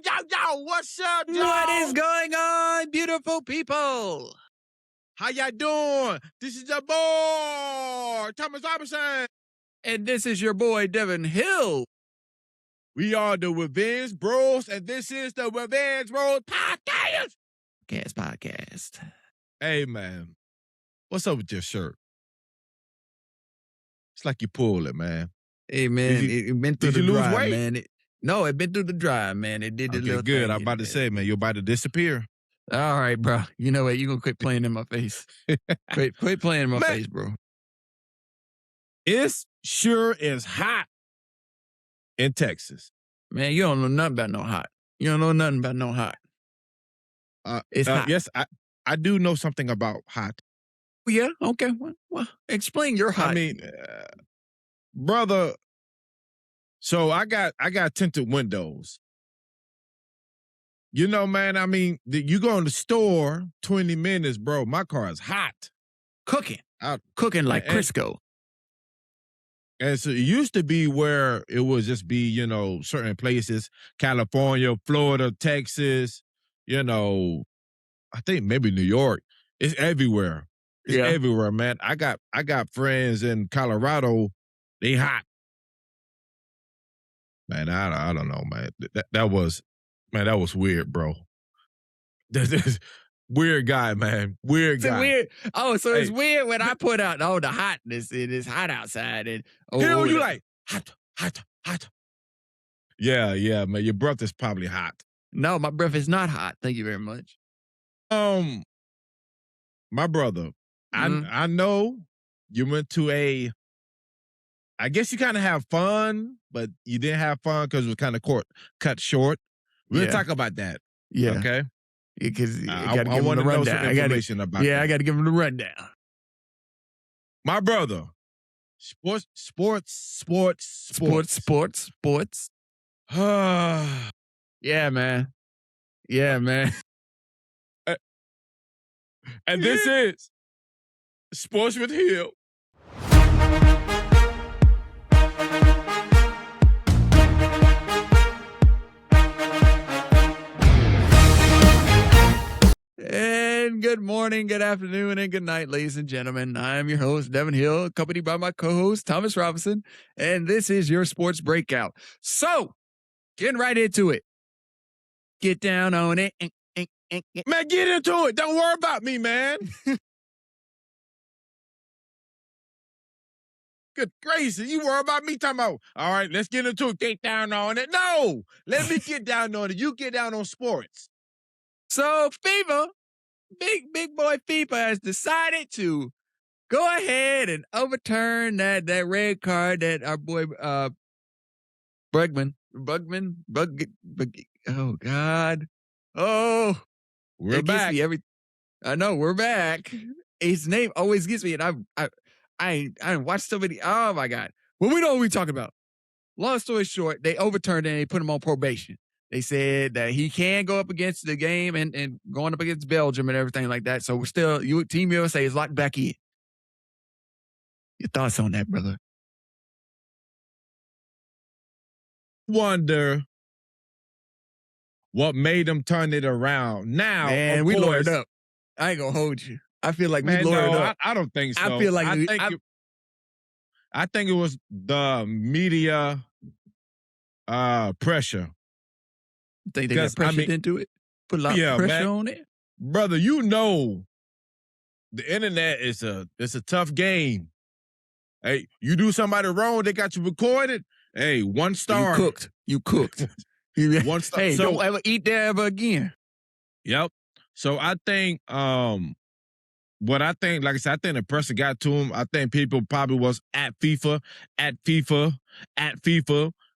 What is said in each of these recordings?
yo, what's up, y'all? What is going on, beautiful people? How y'all doing? This is your boy, Thomas Robinson. And this is your boy, Devin Hill. We are the Revenge Bros, and this is the Revenge Bros Podcast. Podcast. Hey, man, what's up with your shirt? It's like you pulled it, man. Hey, man, it been through the lose drive, weight? man. It been through the drive, man. It did the Okay, little good. thing. I'm about to say, man, you're about to disappear. All right, bro. You know what? You're going to quit playing in my face. quit playing in my face, bro. It sure is hot in Texas. Man, you don't know nothing about no hot. You don't know nothing about no hot. It's hot. Yes, I do know something about hot. Yeah, okay. Well, explain your hot. I mean, brother, so I got tinted windows. You know, man, I mean, you go in the store, 20 minutes, bro, my car is hot. Cooking like Crisco. And so it used to be where it would just be, you know, certain places, California, Florida, Texas, you know, I think maybe New York. It's everywhere. It's everywhere, man. I got friends in Colorado, they hot. Man, I don't know, man. That was weird, bro. Weird guy, man. Weird guy. Weird. Oh, so it's weird when I put out the hotness. It is hot outside, and you like hot. Yeah, man. Your breath is probably hot. No, my breath is not hot. Thank you very much. My brother, I know you went to I guess you kind of have fun, but you didn't have fun because it was kind of cut short. We'll talk about that. Yeah. Okay. Because I want to know some information about that. Yeah, I got to give him the rundown. My brother, sports. Yeah, man. And this is Sports with Hill. And good morning, good afternoon, and good night, ladies and gentlemen. I'm your host, Devin Hill, accompanied by my co-host, Thomas Robinson, and this is your Sports Breakout. So, getting right into it. Get down on it. Man, get into it. Don't worry about me, man. Good gracious, you worry about me talking about, all right, let's get into it. Get down on it. No, let me get down on it. You get down on sports. So FIFA, big boy FIFA has decided to go ahead and overturn that red card that our boy Bugman. Oh God. Oh, we're back. I know we're back. His name always gets me, and I watched so many. Oh my God. Well, we know what we're talking about. Long story short, they overturned it and they put him on probation. They said that he can go up against the game and going up against Belgium and everything like that. So we're still, Team USA is locked back in. Your thoughts on that, brother? Wonder what made them turn it around. Now, man, we lawyered up. I ain't gonna hold you. I feel like we lawyered up. I don't think so. I feel like I think it was the media pressure. Think they got pressured into it? Put a lot of pressure on it? Brother, you know the internet is a tough game. Hey, you do somebody wrong, they got you recorded. Hey, 1 star. You cooked. 1 star. Hey, don't ever eat there ever again. Yep. So I think what I think, like I said, I think the pressure got to him. I think people probably was at FIFA.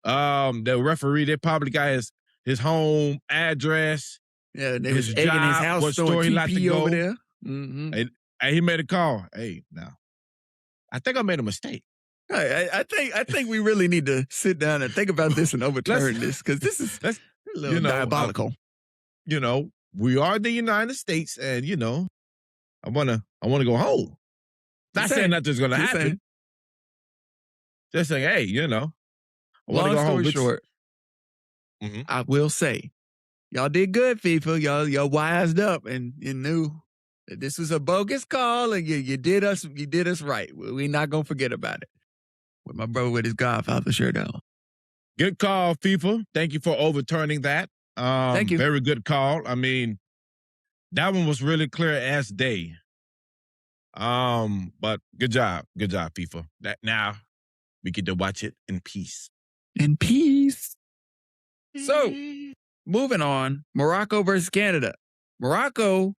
The referee, they probably got his home address. Yeah, they was egging his house, what store he like to go over there. Mm-hmm. And he made a call. Hey, now, I think I made a mistake. I think we really need to sit down and think about this and overturn this, because this is a little diabolical. We are the United States, and I wanna go home. Not saying nothing's gonna happen. Just saying, hey, I wanna go home. Long story short, Mm-hmm. I will say y'all did good, FIFA. Y'all wised up and knew that this was a bogus call, and you did us right. We're not gonna forget about it. With my brother with his Godfather shirt on. Good call, FIFA. Thank you for overturning that. Thank you. Very good call. I mean, that one was really clear as day. But good job, FIFA. That now we get to watch it in peace. In peace. So, moving on, Morocco versus Canada. Morocco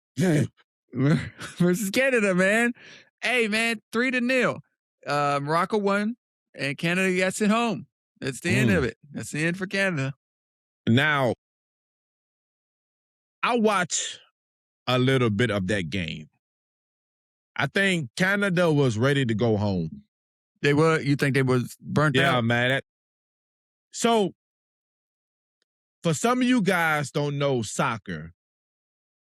versus Canada, man. Hey, man, 3-0. Morocco won, and Canada gets it home. That's the end of it. That's the end for Canada. Now, I watched a little bit of that game. I think Canada was ready to go home. They were? You think they was burnt out? Yeah, man. So, for some of you guys don't know soccer,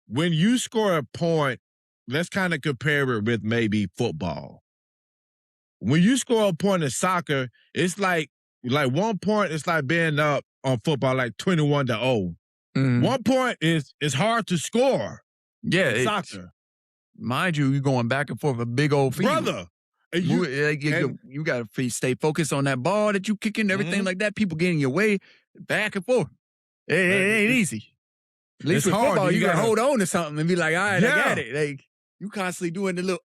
when you score a point, let's kind of compare it with maybe football. When you score a point in soccer, it's like 1 point, it's like being up on football, like 21-0. Mm-hmm. 1 point is hard to score. Yeah, in soccer. Mind you, you're going back and forth a big old field. Brother. You got to stay focused on that ball that you kicking, everything like that. People getting your way back and forth. It ain't easy. At least with football, you got to hold on to something and be like, all right, I got it. Like, you constantly doing the little.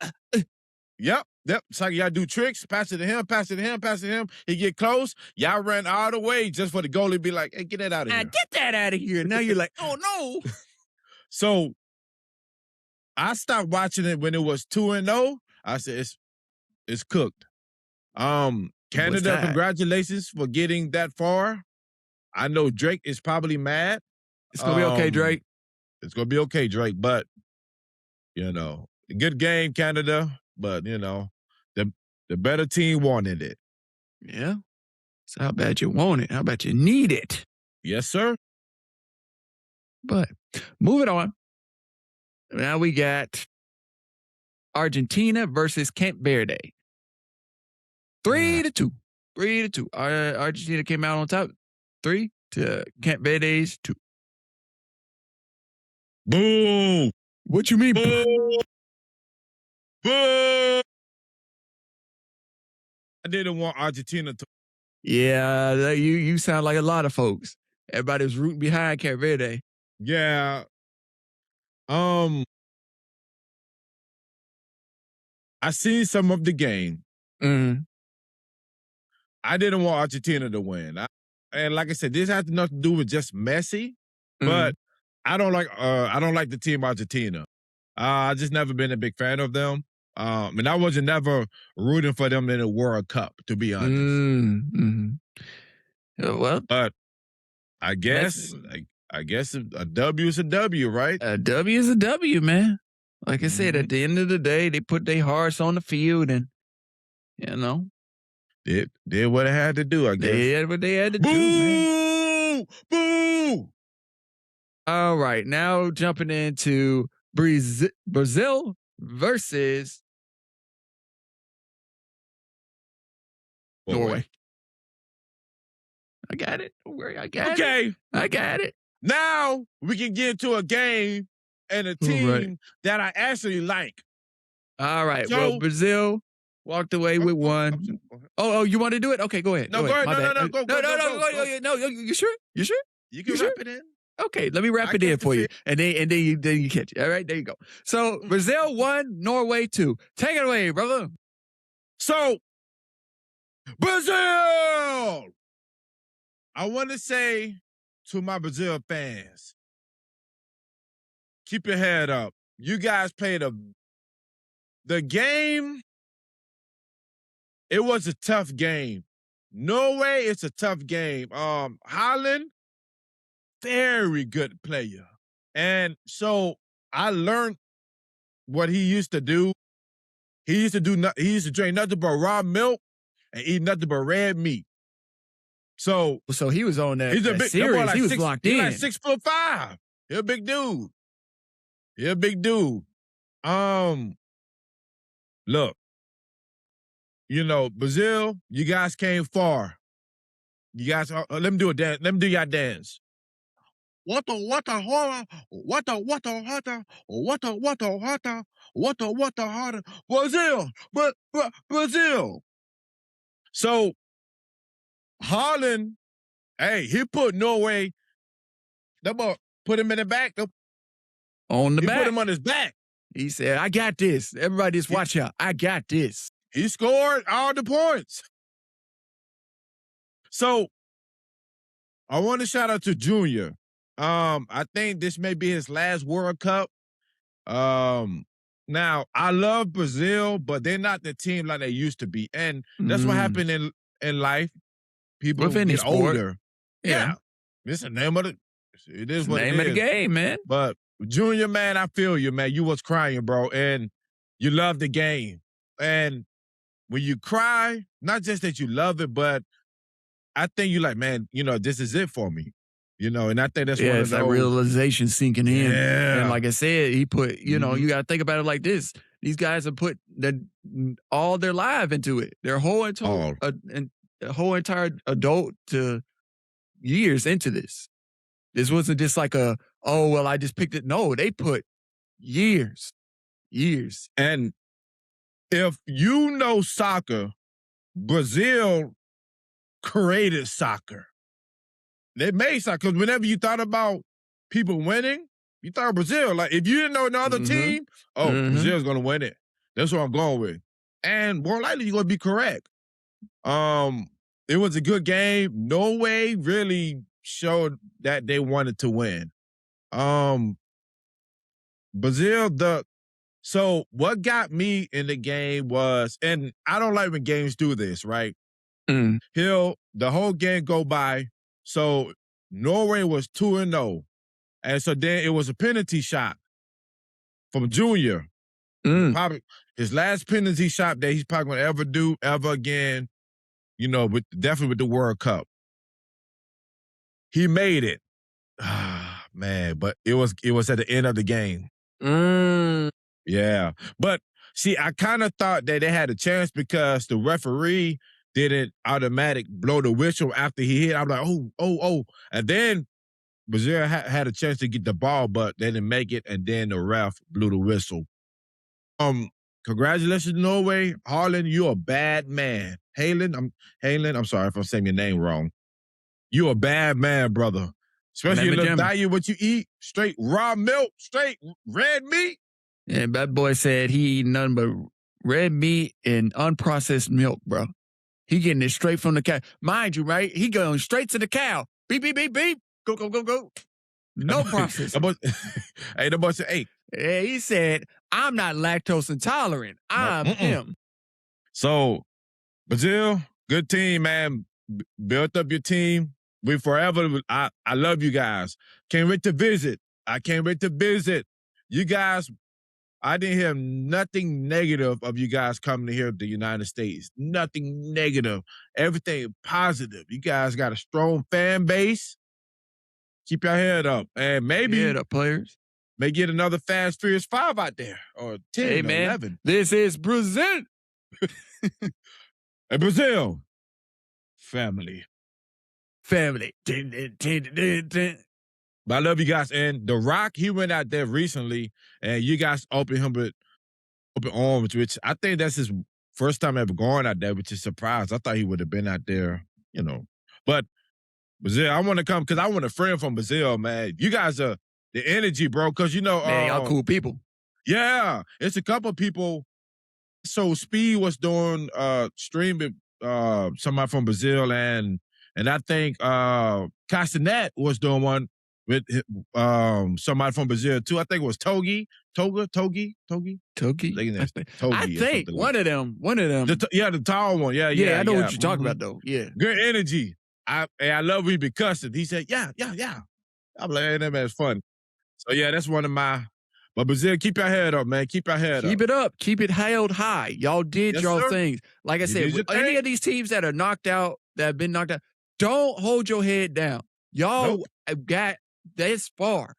Yep. It's like y'all do tricks, pass it to him, pass it to him, pass it to him. He get close. Y'all ran all the way just for the goalie to be like, hey, get that out of here. Get that out of here. Now you're like, oh, no. So I stopped watching it when it was 2-0. I said, it's cooked. Canada, congratulations for getting that far. I know Drake is probably mad. It's going to be okay, Drake. It's going to be okay, Drake. But, good game, Canada. But, the better team wanted it. Yeah. So how bad you want it? How about you need it? Yes, sir. But moving on. Now we got Argentina versus Cape Verde. 3-2. 3-2. Argentina came out on top. 3 to Cape Verde's 2. Boo! What you mean? Boo! Boo! I didn't want Argentina to. Yeah, you sound like a lot of folks. Everybody was rooting behind Cape Verde. Yeah. I seen some of the game. Mm-hmm. I didn't want Argentina to win. And like I said, this has nothing to do with just Messi, but I don't like the team Argentina. I just never been a big fan of them. And I wasn't never rooting for them in the World Cup, to be honest. Mm-hmm. Well, but I guess a W is a W, right? A W is a W, man. Like I said, at the end of the day, they put their hearts on the field and, did what they had to do, I guess. They had what they had to do, man. Boo! All right, now jumping into Brazil versus Norway. I got it. Don't worry, I got it. Okay. I got it. Now we can get into a game and a team that I actually like. All right. So, well, Brazil walked away with one. Oh, you want to do it? Okay, go ahead. No, go ahead. No. Go. No, you sure? You sure? You can wrap it in. Okay, let me wrap it in for you. And then you catch it. All right, there you go. So Brazil 1, Norway 2. Take it away, brother. So Brazil! I want to say to my Brazil fans, keep your head up. You guys played the game. It was a tough game. Norway, it's a tough game. Holland, very good player. And so I learned what he used to do. He used to drink nothing but raw milk and eat nothing but red meat. So he was on that. He's a big series. Like he was locked in. He's like 6'5". He's a big dude. Look, Brazil, you guys came far. You guys, let me do a dance. Let me do your dance. what the horror, what the hotter, what the hotter, Brazil, but Brazil. So Holland, hey, he put Norway, that boy put him in the back. On the He back. put him on his back. He said, I got this. Everybody just watch out. I got this. He scored all the points. So I want to shout out to Junior. I think this may be his last World Cup. Now I love Brazil, but they're not the team like they used to be, and that's what happened in life. People With any get sport. older. Yeah, it's the name of it. It is It's the what it name of the is. game, man. But Junior, man, I feel you, man. You was crying, bro, and you love the game. And when you cry, not just that you love it, but I think you like, man, this is it for me. And I think that's one of it's those. that realization sinking in. Yeah. And like I said, he put, you got to think about it like this. These guys have put all their life into it. Their whole entire adult to years into this. This wasn't just like I just picked it. No, they put years. And if you know soccer, Brazil created soccer. They made soccer, because whenever you thought about people winning, you thought of Brazil. Like, if you didn't know another team, Brazil's going to win it. That's what I'm going with. And more likely, you're going to be correct. It was a good game. Norway really showed that they wanted to win. Brazil, so what got me in the game was, and I don't like when games do this, right? The whole game go by. So Norway was 2-0. And so then it was a penalty shot from Junior. Probably his last penalty shot that he's probably going to ever do ever again, definitely with the World Cup. He made it. Man, but it was at the end of the game. Yeah. But see, I kind of thought that they had a chance because the referee didn't automatic blow the whistle after he hit. I'm like, oh. And then Brazil had a chance to get the ball, but they didn't make it. And then the ref blew the whistle. Congratulations, Norway. Harlan, you're a bad man. Halen, I'm sorry if I'm saying your name wrong. You're a bad man, brother. Especially in the diet, what you eat, straight raw milk, straight red meat. And that boy said he eat nothing but red meat and unprocessed milk, bro. He getting it straight from the cow. Mind you, right? He going straight to the cow. Beep, beep, beep, beep. Go. No process. Hey, the boy said, hey. Yeah, he said, I'm not lactose intolerant. I'm him. So, Brazil, good team, man. Built up your team. We forever. I love you guys. Can't wait to visit. I can't wait to visit. You guys, I didn't hear nothing negative of you guys coming here to the United States. Nothing negative. Everything positive. You guys got a strong fan base. Keep your head up. And maybe head up, players. May get another Fast Furious 5 out there. Or 10 hey, or man, 11. This is Brazil. Hey, Brazil. Family. But I love you guys. And The Rock, he went out there recently, and you guys opened him with open arms, which I think that's his first time ever going out there, which is a surprise. I thought he would have been out there, But Brazil, I want to come because I want a friend from Brazil, man. You guys are the energy, bro, because, man, y'all cool people. Yeah. It's a couple of people. So Speed was doing streaming somebody from Brazil, and I think Castanet was doing one with somebody from Brazil too. I think it was Togi. I think one of them. The tall one. Yeah. I know what you're talking about though. Yeah. Good energy. I love when he be cussing. He said, yeah. I'm like, hey, that man's fun. So yeah, that's one of my. But Brazil, keep your head up, man. Keep your head up. Keep it up. Keep it held high. Y'all did y'all things. Like I said, any of these teams that are knocked out, that have been knocked out, don't hold your head down. Y'all got this far.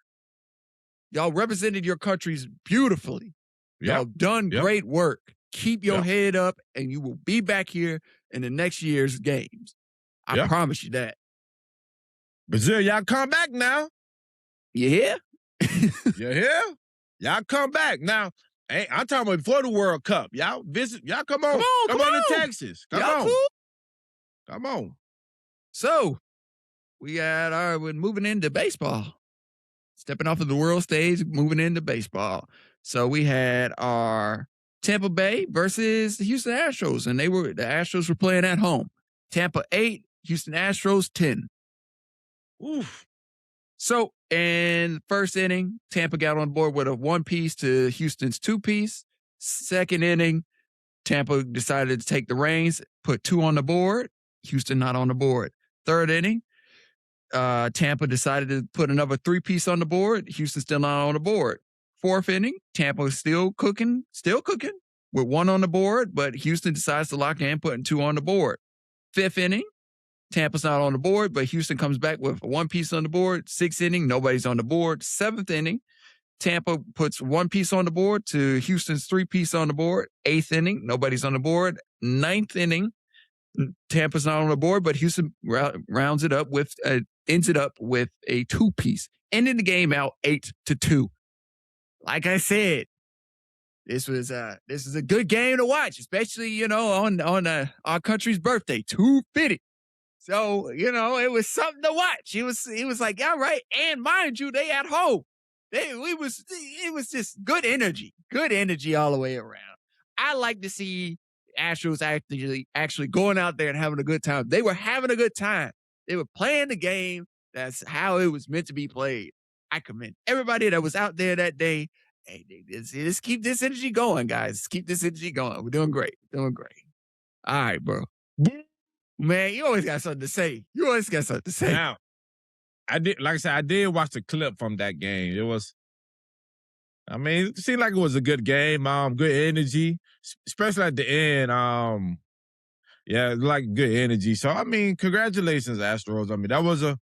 Y'all represented your countries beautifully. Y'all done great work. Keep your head up, and you will be back here in the next year's games. I promise you that. Brazil, y'all come back now. You hear? You hear? Y'all come back. Now, hey, I'm talking about before the World Cup. Y'all visit. Y'all come on. Come on to Texas. Come Y'all on. cool? Come on. So we're moving into baseball. Stepping off of the world stage, moving into baseball. So we had our Tampa Bay versus the Houston Astros, and the Astros were playing at home. Tampa 8, Houston Astros 10. Oof. So in the first inning, Tampa got on board with a 1-piece to Houston's 2-piece. Second inning, Tampa decided to take the reins, put 2 on the board. Houston not on the board. Third inning, Tampa decided to put another 3-piece on the board. Houston still not on the board. Fourth inning, Tampa is still cooking with 1 on the board, but Houston decides to lock in, putting 2 on the board. Fifth inning, Tampa's not on the board, but Houston comes back with a 1-piece on the board. Sixth inning, nobody's on the board. Seventh inning, Tampa puts 1 piece on the board to Houston's 3-piece on the board. Eighth inning, nobody's on the board. Ninth inning, Tampa's not on the board, but Houston ends it up with a 2-piece, ending the game out 8-2. Like I said, this is a good game to watch, especially on our country's birthday, 250. So it was something to watch. It was like, all right, and mind you, they at home. It was just good energy all the way around. I like to see Astros actually going out there and having a good time. They were having a good time. They were playing the game. That's how it was meant to be played. I commend everybody that was out there that day. Hey, let's keep this energy going, guys. Let's keep this energy going. We're doing great. All right, bro. Man, you always got something to say. Now, I did watch the clip from that game. It seemed like it was a good game. Good energy, especially at the end. Yeah, like good energy. So, congratulations, Astros. That was a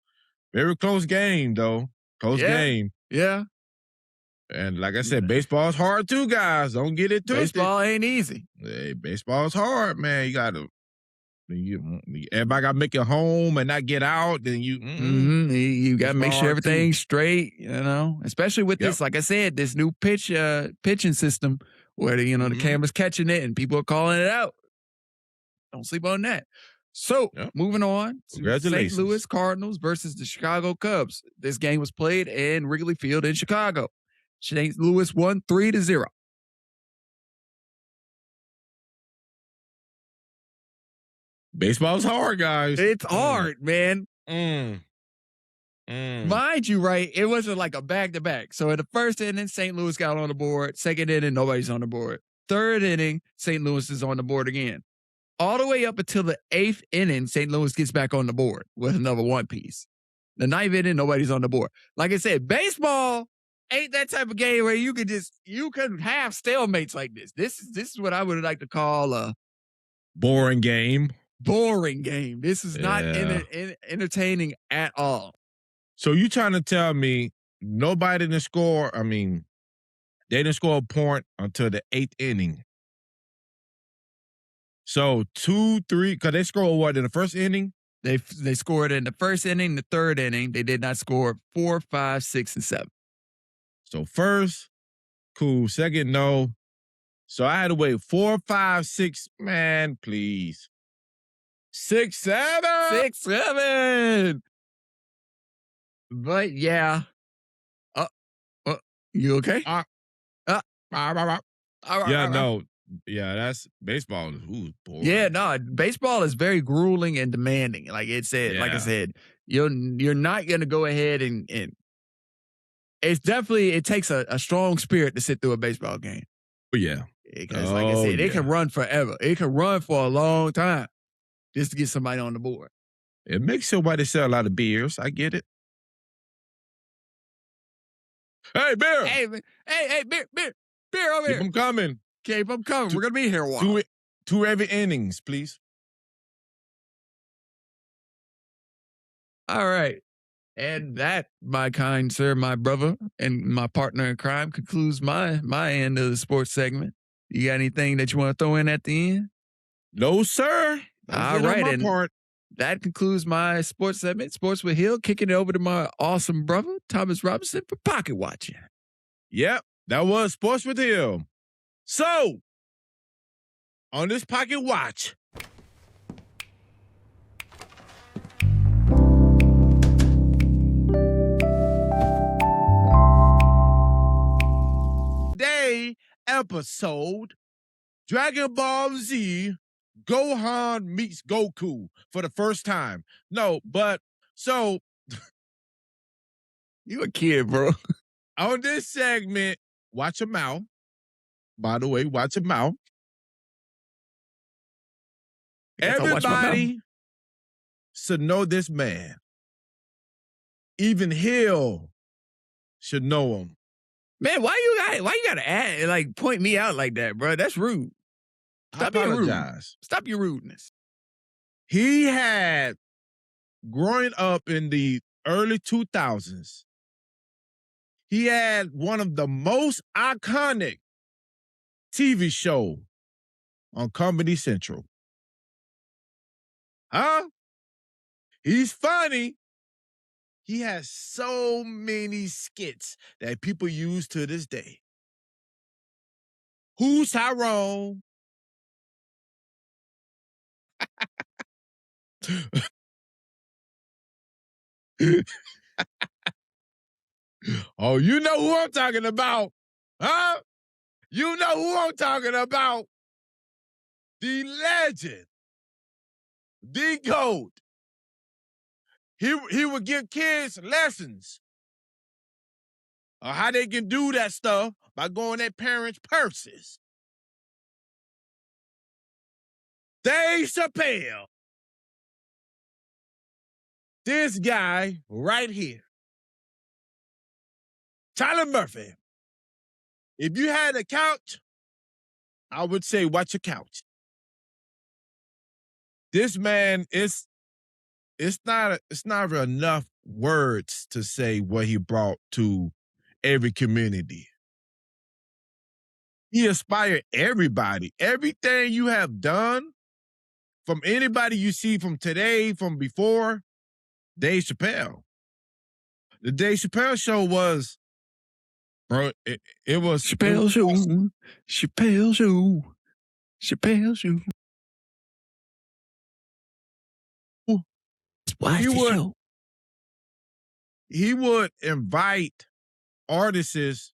very close game, though. Game. Yeah. And like I said, baseball's hard too, guys. Don't get it twisted. Baseball ain't easy. Hey, baseball's hard, man. Everybody got to make it home and not get out. Then you got to make sure everything's straight, especially with this, like I said, this new pitching system where the camera's catching it and people are calling it out. Don't sleep on that. So moving on to St. Louis Cardinals versus the Chicago Cubs. This game was played in Wrigley Field in Chicago. St. Louis won 3-0. Baseball's hard, guys. It's hard, man. Mind you, right, it wasn't like a back-to-back. So in the first inning, St. Louis got on the board. Second inning, nobody's on the board. Third inning, St. Louis is on the board again. All the way up until the 8th inning, St. Louis gets back on the board with another 1-piece. The 9th inning, nobody's on the board. Like I said, baseball ain't that type of game where you can have stalemates like this. This is what I would like to call a boring game. This is not entertaining at all. So you trying to tell me nobody didn't score? They didn't score a point until the 8th inning. So 2, 3, because they scored what in the first inning? They scored in the first inning, the third inning. They did not score 4, 5, 6, and 7. So first, cool. Second, no. So I had to wait 4, 5, 6. Man, please. 6, 7. 6, 7. But yeah. You okay? That's baseball. Ooh, boring. Yeah, no, baseball is very grueling and demanding. Like I said, you're not gonna go ahead and it takes a strong spirit to sit through a baseball game. Oh, yeah. Because like I said, it can run forever. It can run for a long time just to get somebody on the board. It makes somebody sell a lot of beers. I get it. Hey, beer. Hey, beer over here. Keep them coming. We're going to be here a while. 2 every innings, please. All right. And that, my kind sir, my brother, and my partner in crime concludes my end of the sports segment. You got anything that you want to throw in at the end? No, sir. All right. that concludes my sports segment, Sports with Hill, kicking it over to my awesome brother, Thomas Robinson, for pocket watching. Yep, that was Sports with him. So, on this pocket watch, today episode, Dragon Ball Z, Gohan meets Goku for the first time. No, but so You a kid, bro. on this segment, watch your mouth. By the way, watch your mouth. Guess I'll watch my mouth. Everybody should know this man. Even Hill should know him. Man, why you gotta add, like, point me out like that, bro? That's rude. Stop being rude. Stop your rudeness. He had, growing up in the early 2000s, he had one of the most iconic TV show on Comedy Central. Huh? He's funny. He has so many skits that people use to this day. Who's Tyrone? Oh, you know who I'm talking about. Huh? You know who I'm talking about. The legend. The GOAT. He would give kids lessons on how they can do that stuff by going their parents' purses. Dave Chappelle. This guy right here. Tyler Murphy. If you had a couch, I would say watch your couch. This man it's not enough words to say what he brought to every community. He inspired everybody. Everything you have done, from anybody you see from today, from before, Dave Chappelle. The Dave Chappelle show was, bro, it was Chappelle Show. Chappelle Show. Chappelle Show. He would invite artists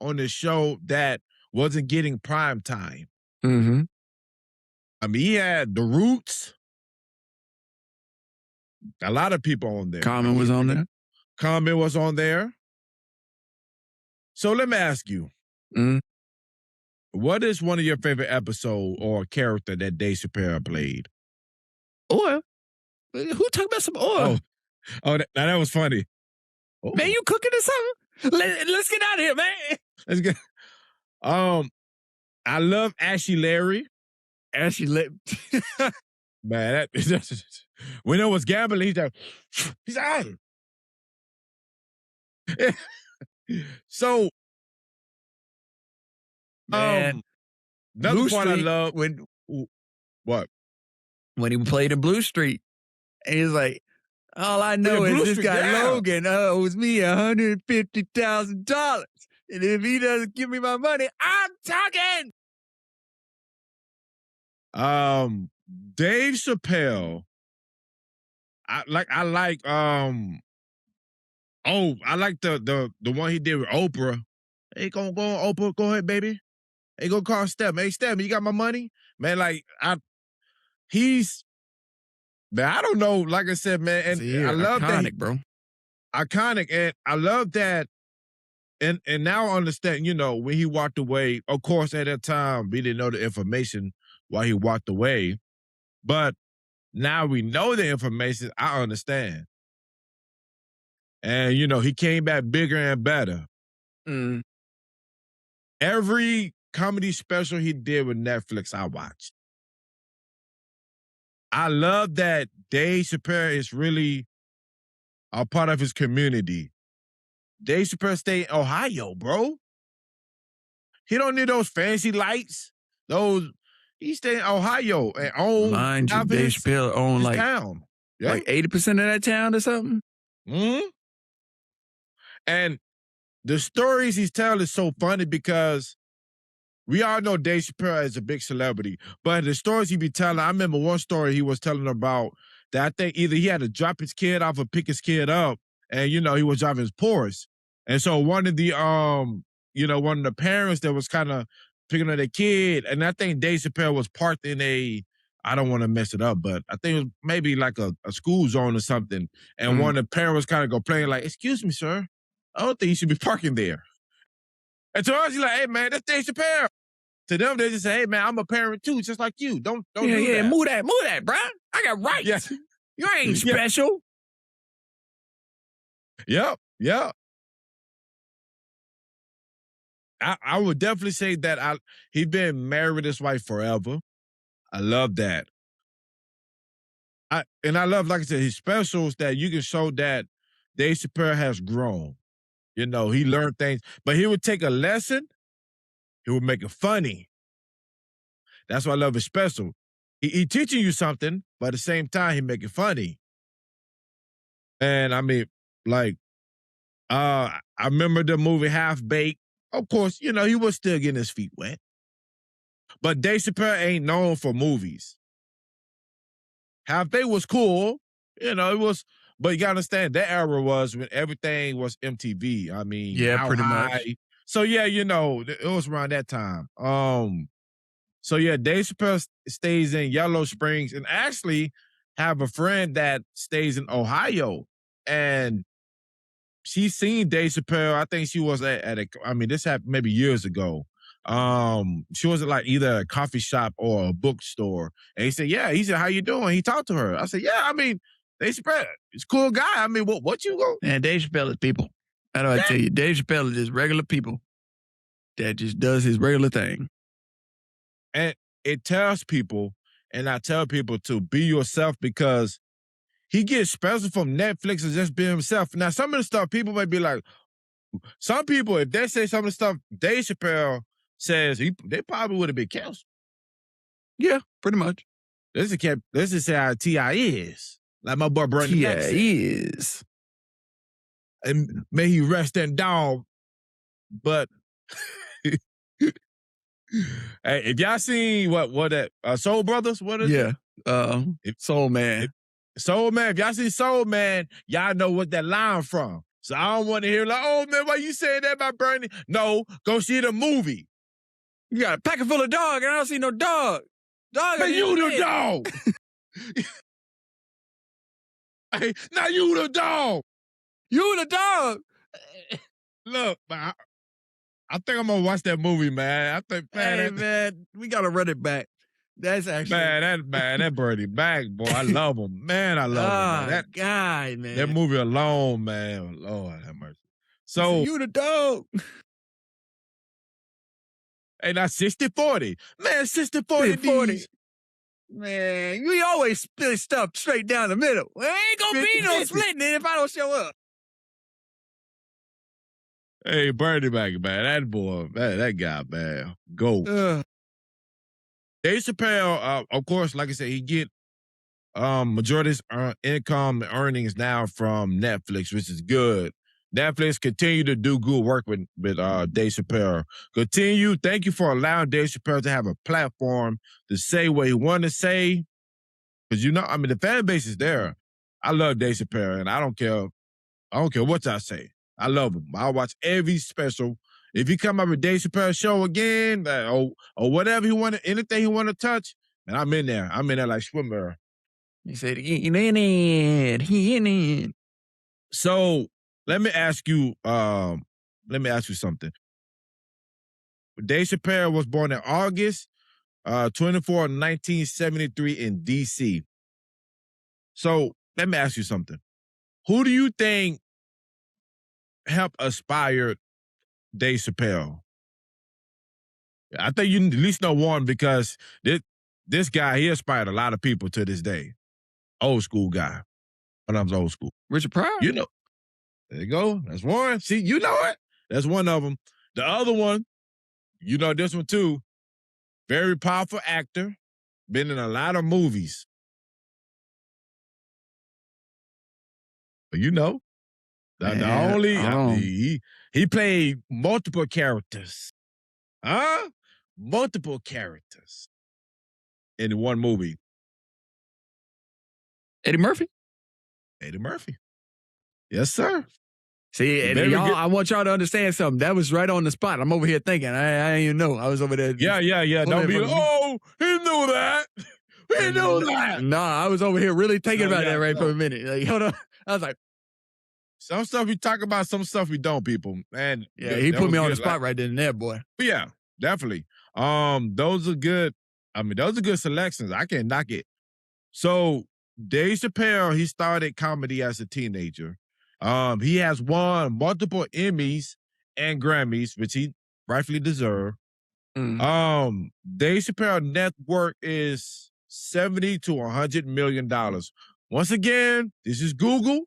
on the show that wasn't getting prime time. Mm-hmm. I mean, he had The Roots. A lot of people on there. Common was on there. Common was on there. So let me ask you, what is one of your favorite episode or character that Dave Chappelle played? Oil. Who talking about some oil? Oh, that was funny. Oh. Man, you cooking or something? Let's get out of here, man. Let's get. I love Ashy Larry. Ashy Larry. Man, when it was gambling, he's out. So, man, another part I love what? When he played in Blue Street, and he's like, all I know is this guy Logan owes me $150,000, and if he doesn't give me my money, I'm talking. Dave Chappelle. I like the one he did with Oprah. Hey, go on, Oprah. Go ahead, baby. Hey, go call Steph. Hey, Steph, you got my money? Man, like, man, I don't know. Like I said, man, and I love iconic, that. Bro. Iconic, and I love that. And now I understand, when he walked away, of course, at that time, we didn't know the information why he walked away. But now we know the information, I understand. And, he came back bigger and better. Mm. Every comedy special he did with Netflix, I watched. I love that Dave Chappelle is really a part of his community. Dave Chappelle stayed in Ohio, bro. He don't need those fancy lights. He stayed in Ohio and owned Mind you, half Dave Chappelle owned his like town. Yeah. 80% of that town or something. Mm-hmm. And the stories he's telling is so funny because we all know Dave Chappelle is a big celebrity, but the stories he be telling, I remember one story he was telling about that I think either he had to drop his kid off or pick his kid up, and he was driving his Porsche. And so one of the one of the parents that was kind of picking up their kid, and I think Dave Chappelle was parked in I don't want to mess it up, but I think it was maybe like a school zone or something. And one of the parents kind of complaining, like, "Excuse me, sir, I don't think you should be parking there." And to us, he's like, "Hey man, that's Dave Chappelle." To them, they just say, "Hey man, I'm a parent too, just like you. Don't do that." Move that, bro. I got rights. Yeah. You ain't special. Yep. I would definitely say that he's been married with his wife forever. I love that. I love, like I said, his specials that you can show that Dave Chappelle has grown. He learned things, but he would take a lesson, he would make it funny. That's why I love his special. He teaching you something, but at the same time, he make it funny. And I mean, like, I remember the movie Half Baked. Of course, he was still getting his feet wet. But Dave Chappelle ain't known for movies. Half Baked was cool. It was, but you gotta understand that era was when everything was MTV. I mean, Yeah, pretty much. So yeah, it was around that time. So yeah, Dave Chappelle stays in Yellow Springs, and actually have a friend that stays in Ohio, and she's seen Dave Chappelle. I think she was at this happened maybe years ago. She was at like either a coffee shop or a bookstore, and he said, "Yeah." He said, "How you doing?" He talked to her. I said, "Yeah." I mean, Dave Chappelle, he's a cool guy. I mean, what you go? And Dave Chappelle is people. How do I tell you? Dave Chappelle is just regular people that just does his regular thing. And it tells people, and I tell people to be yourself, because he gets special from Netflix and just being himself. Now, some of the stuff people may be like, some people, if they say some of the stuff Dave Chappelle says, they probably would have been canceled. Yeah, pretty much. This is how T.I. is. Like my boy Bernie T.I. is. And may he rest in dog. But hey, if y'all seen what that Soul Brothers, what is it? Soul Man. Soul Man, if y'all see Soul Man, y'all know what that line from. So I don't want to hear like, "Oh man, why you saying that about Bernie?" No, go see the movie. You got a packet full of dog, and I don't see no dog. Dog, but you the dog. Hey, now you the dog. You the dog. Look, man, I think I'm gonna watch that movie, man. I think, man, we gotta run it back. That's actually that Bernie back, boy. I love him, man. I love him. Man. That guy, man. That movie alone, man. Lord have mercy. So you the dog. Hey, that's 60-40. Man, 60-40. Man, we always split stuff straight down the middle. There ain't gonna be no splitting it if I don't show up. Hey, Bernie back, man. That boy, that guy, man. Go. Dave Chappelle, of course, like I said, he get majority of his income and earnings now from Netflix, which is good. Netflix continue to do good work with Dave Chappelle. Thank you for allowing Dave Chappelle to have a platform to say what he wanted to say. Because the fan base is there. I love Dave Chappelle, and I don't care what y'all say. I love him. I'll watch every special. If he come up with Dave Chappelle show again, or whatever anything he want to touch, and I'm in there. I'm in there like swimmer. He said, he in it. So let me ask you something. Dave Chappelle was born in August 24, 1973 in D.C. So let me ask you something. Who do you think helped inspire Dave Chappelle? I think you at least know one, because this guy, he inspired a lot of people to this day. Old school guy. When I was old school. Richard Pryor? There you go. That's one. See, you know it. That's one of them. The other one, you know this one too. Very powerful actor. Been in a lot of movies. You know, he played multiple characters. Huh? Multiple characters in one movie. Eddie Murphy? Eddie Murphy. Yes, sir. See, and y'all, I want y'all to understand something. That was right on the spot. I'm over here thinking. I didn't even know. I was over there. Yeah. Don't be, he knew that. He knew that. Nah, I was over here really thinking about that for a minute. Like, hold on. I was like, some stuff we talk about, some stuff we don't, people. And yeah, he put me on the spot right then and there, boy. But yeah, definitely. Those are good. I mean, those are good selections. I can't knock it. So Dave Chappelle, he started comedy as a teenager. He has won multiple Emmys and Grammys, which he rightfully deserved. Mm. Dave Chappelle net worth is $70 to $100 million. Once again, this is Google.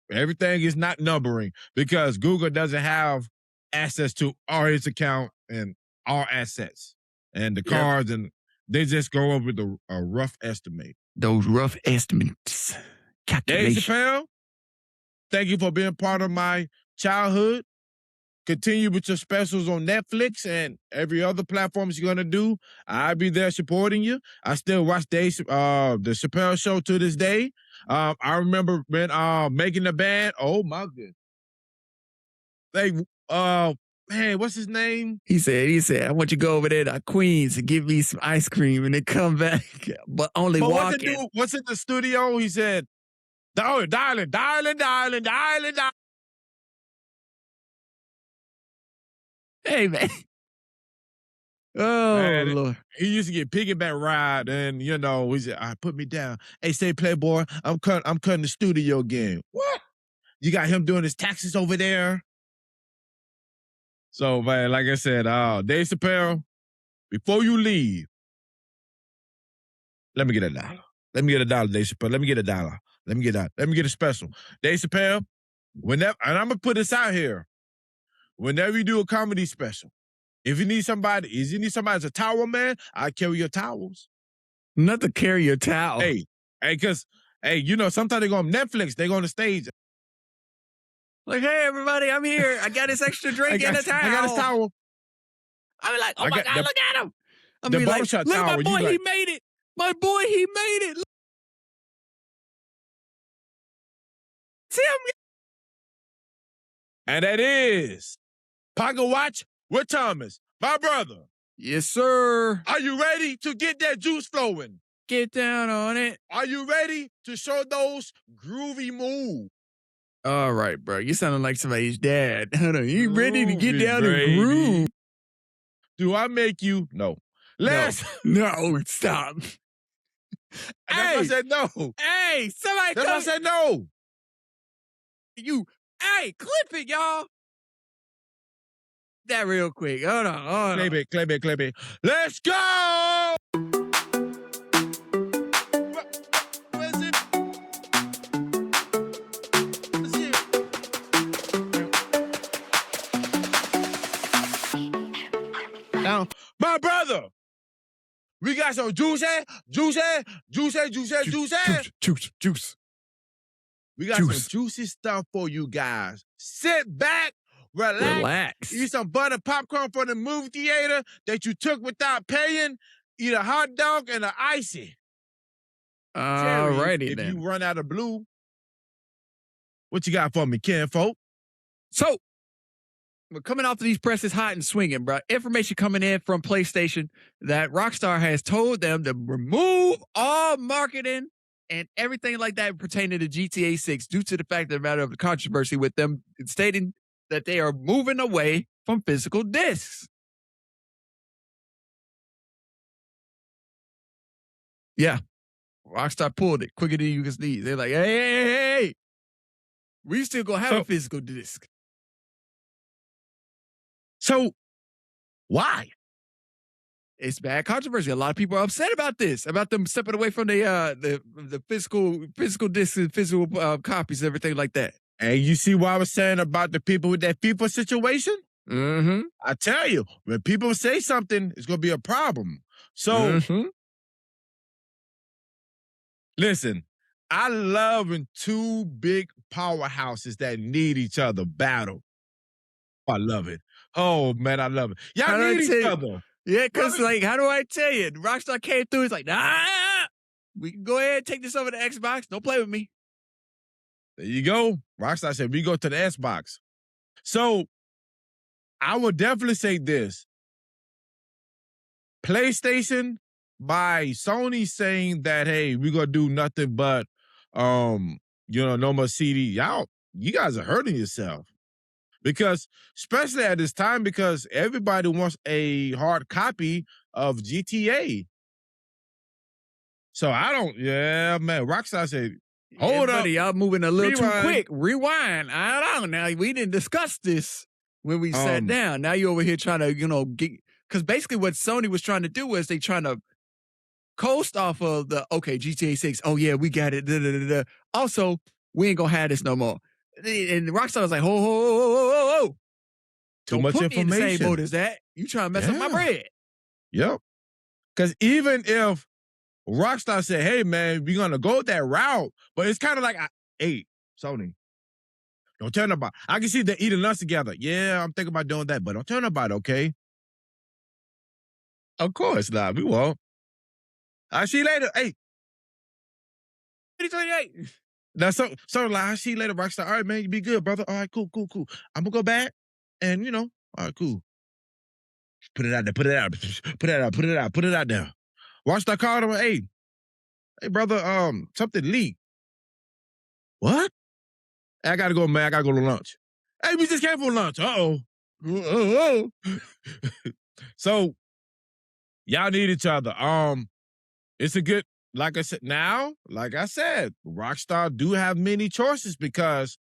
Everything is not numbering because Google doesn't have access to all his account and all assets and the cards, and they just go over a rough estimate. Those rough estimates. Dave Chappelle, thank you for being part of my childhood. Continue with your specials on Netflix and every other platforms you're gonna do. I'll be there supporting you. I still watch the Chappelle Show to this day. I remember when making the band. Oh my goodness! Like, man, what's his name? He said, I want you to go over there to Queens and give me some ice cream and then come back, but only walking. What's in the studio? He said, darling. Hey, man. Oh, man, Lord. He used to get piggyback ride, and, he said, put me down. Hey, say, Playboy, I'm cutting the studio again. What? You got him doing his taxes over there? So, man, like I said, Dave Chappelle, before you leave, let me get $1. Let me get $1, Dave Chappelle. Let me get $1. Let me get a special. Dave Chappelle, and I'm going to put this out here. Whenever you do a comedy special, if you need somebody as a towel man, I carry your towels. Not to carry your towel. Hey, because, sometimes they go on Netflix, they go on the stage. Like, hey, everybody, I'm here. I got this extra drink and a towel. I got this towel. I'm like, oh my God, look at him. I'm the like, look, my boy, he made it. My boy, he made it. See him. And that is Pocket Watch with Thomas, my brother. Yes, sir. Are you ready to get that juice flowing? Get down on it. Are you ready to show those groovy moves? All right, bro. You sounding like somebody's dad. Hold on. You ready to get down and groove? Do I make you? No. No, stop. I said no. Hey, somebody That's why I said no. Hey, clip it, y'all. That real quick. Hold on. Clip it. Let's go! Where is it? Now, my brother, we got some juice. We got some juicy stuff for you guys. Sit back, relax. Eat some butter popcorn from the movie theater that you took without paying. Eat a hot dog and an icy. Alrighty, if then. you run out of blue, what you got for me, kinfolk? So, we're coming off of these presses hot and swinging, bro. Information coming in from PlayStation that Rockstar has told them to remove all marketing and everything like that pertaining to GTA 6 due to the fact of the matter of the controversy with them stating that they are moving away from physical discs. Yeah. Rockstar pulled it quicker than you can sneeze. They're like, hey. We still gonna have a physical disc. So, why? It's bad controversy. A lot of people are upset about this, about them stepping away from the physical discs and physical copies and everything like that. And you see what I was saying about the people with that FIFA situation? Mm-hmm. I tell you, when people say something, it's gonna be a problem. So listen, I love when two big powerhouses that need each other battle. I love it. Oh man, I love it. Y'all How do I need each tell you? other. Yeah, because Brother, like, how do I tell you? Rockstar came through. It's like, nah, we can go ahead and take this over to Xbox. Don't play with me. there you go. Rockstar said we go to the Xbox. So I would definitely say this. PlayStation by Sony saying that, hey, we're gonna do nothing but no more CD. You guys are hurting yourself. Because especially at this time, because everybody wants a hard copy of GTA. So yeah, man. Rockstar said, Yeah, hold up, buddy, y'all moving a little too rewind. quick. Rewind. I don't know. Now we didn't discuss this when we sat down. Now you over here trying to, get, because basically what Sony was trying to do was they trying to coast off of the GTA 6. Oh yeah, we got it. Da, da, da, da. Also, we ain't gonna have this no more. And Rockstar was like, ho, ho, ho, ho, ho, ho, ho. Too Don't much put me in the same information. boat as that. You trying to mess up my bread. Yep. Because even if Rockstar said, hey, man, we're going to go that route, but it's kind of like, hey, Sony, don't tell nobody. I can see them eating lunch together. Yeah, I'm thinking about doing that, but don't tell nobody, okay? Of course not. We won't. I'll see you later. Hey. 2028. Now, so like, I'll see you later, Rockstar. All right, man, you be good, brother. All right, cool. I'm going to go back and, all right, cool. Put it out there, put it out there. Rockstar called him, hey, brother, something leaked. What? I gotta go, man. I gotta go to lunch. Hey, we just came for lunch. Uh-oh. So, y'all need each other. It's a good, like I said, Rockstar do have many choices because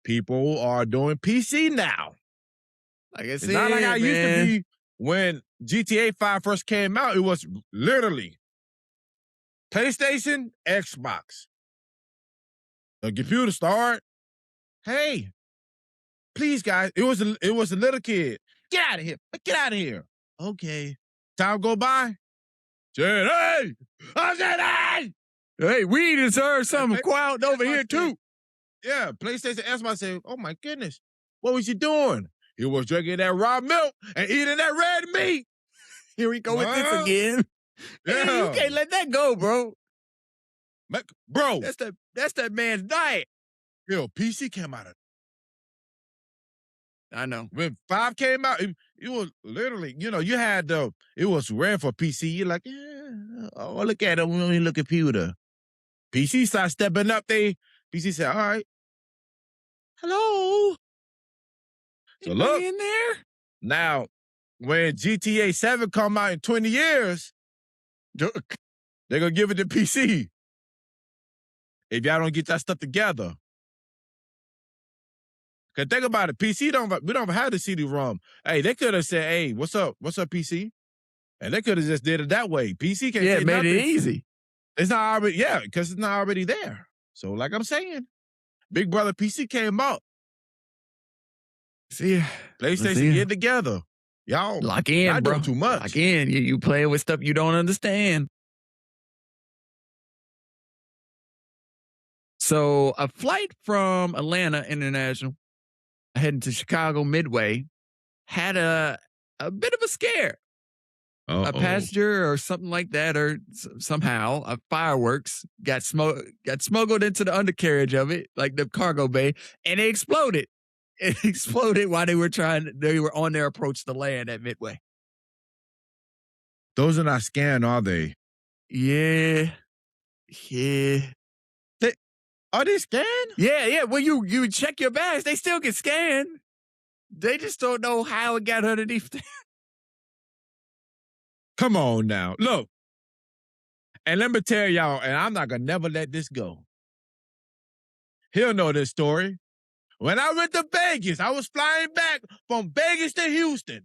people are doing PC now. Like I said, It's not like I used to be when GTA 5 first came out. It was literally PlayStation, Xbox. The computer start. Hey, please, guys. It was a little kid. Get out of here. Get out of here. Okay. Time go by. Said, hey! I said, hey! Hey, we deserve something quiet over here, too. Yeah, PlayStation Xbox said, oh my goodness. What was you doing? He was drinking that raw milk and eating that red meat. Here we go with this again. Yeah. Hey, you can't let that go, bro. Bro. That's that man's diet. Yo, PC came out of. I know. When 5 came out, it was literally, you had it was rare for PC. You're like, yeah, oh, look at it. We only look at computer. PC started stepping up. PC said, all right. Hello. So look in there. Now, when GTA 7 come out in 20 years, they're gonna give it to PC. If y'all don't get that stuff together. Cause think about it, we don't have the CD-ROM. Hey, they could have said, hey, what's up, PC? And they could have just did it that way. PC can't say made nothing. it easy. It's not already, because it's not already there. So like I'm saying, Big Brother PC came out. See, PlayStation, get together. Y'all lock in, y'all bro. Doing too much. Lock in. You playing with stuff you don't understand. So a flight from Atlanta International heading to Chicago Midway had a bit of a scare. A passenger or something like that, or somehow a fireworks got smuggled into the undercarriage of it, like the cargo bay, and it exploded. It exploded while they were on their approach to land at Midway. Those are not scanned, are they? Yeah. Are they scanned? Yeah. When you check your bags, they still get scanned. They just don't know how it got underneath there. Come on now. Look. And let me tell y'all, and I'm not going to never let this go. He'll know this story. When I went to Vegas, I was flying back from Vegas to Houston.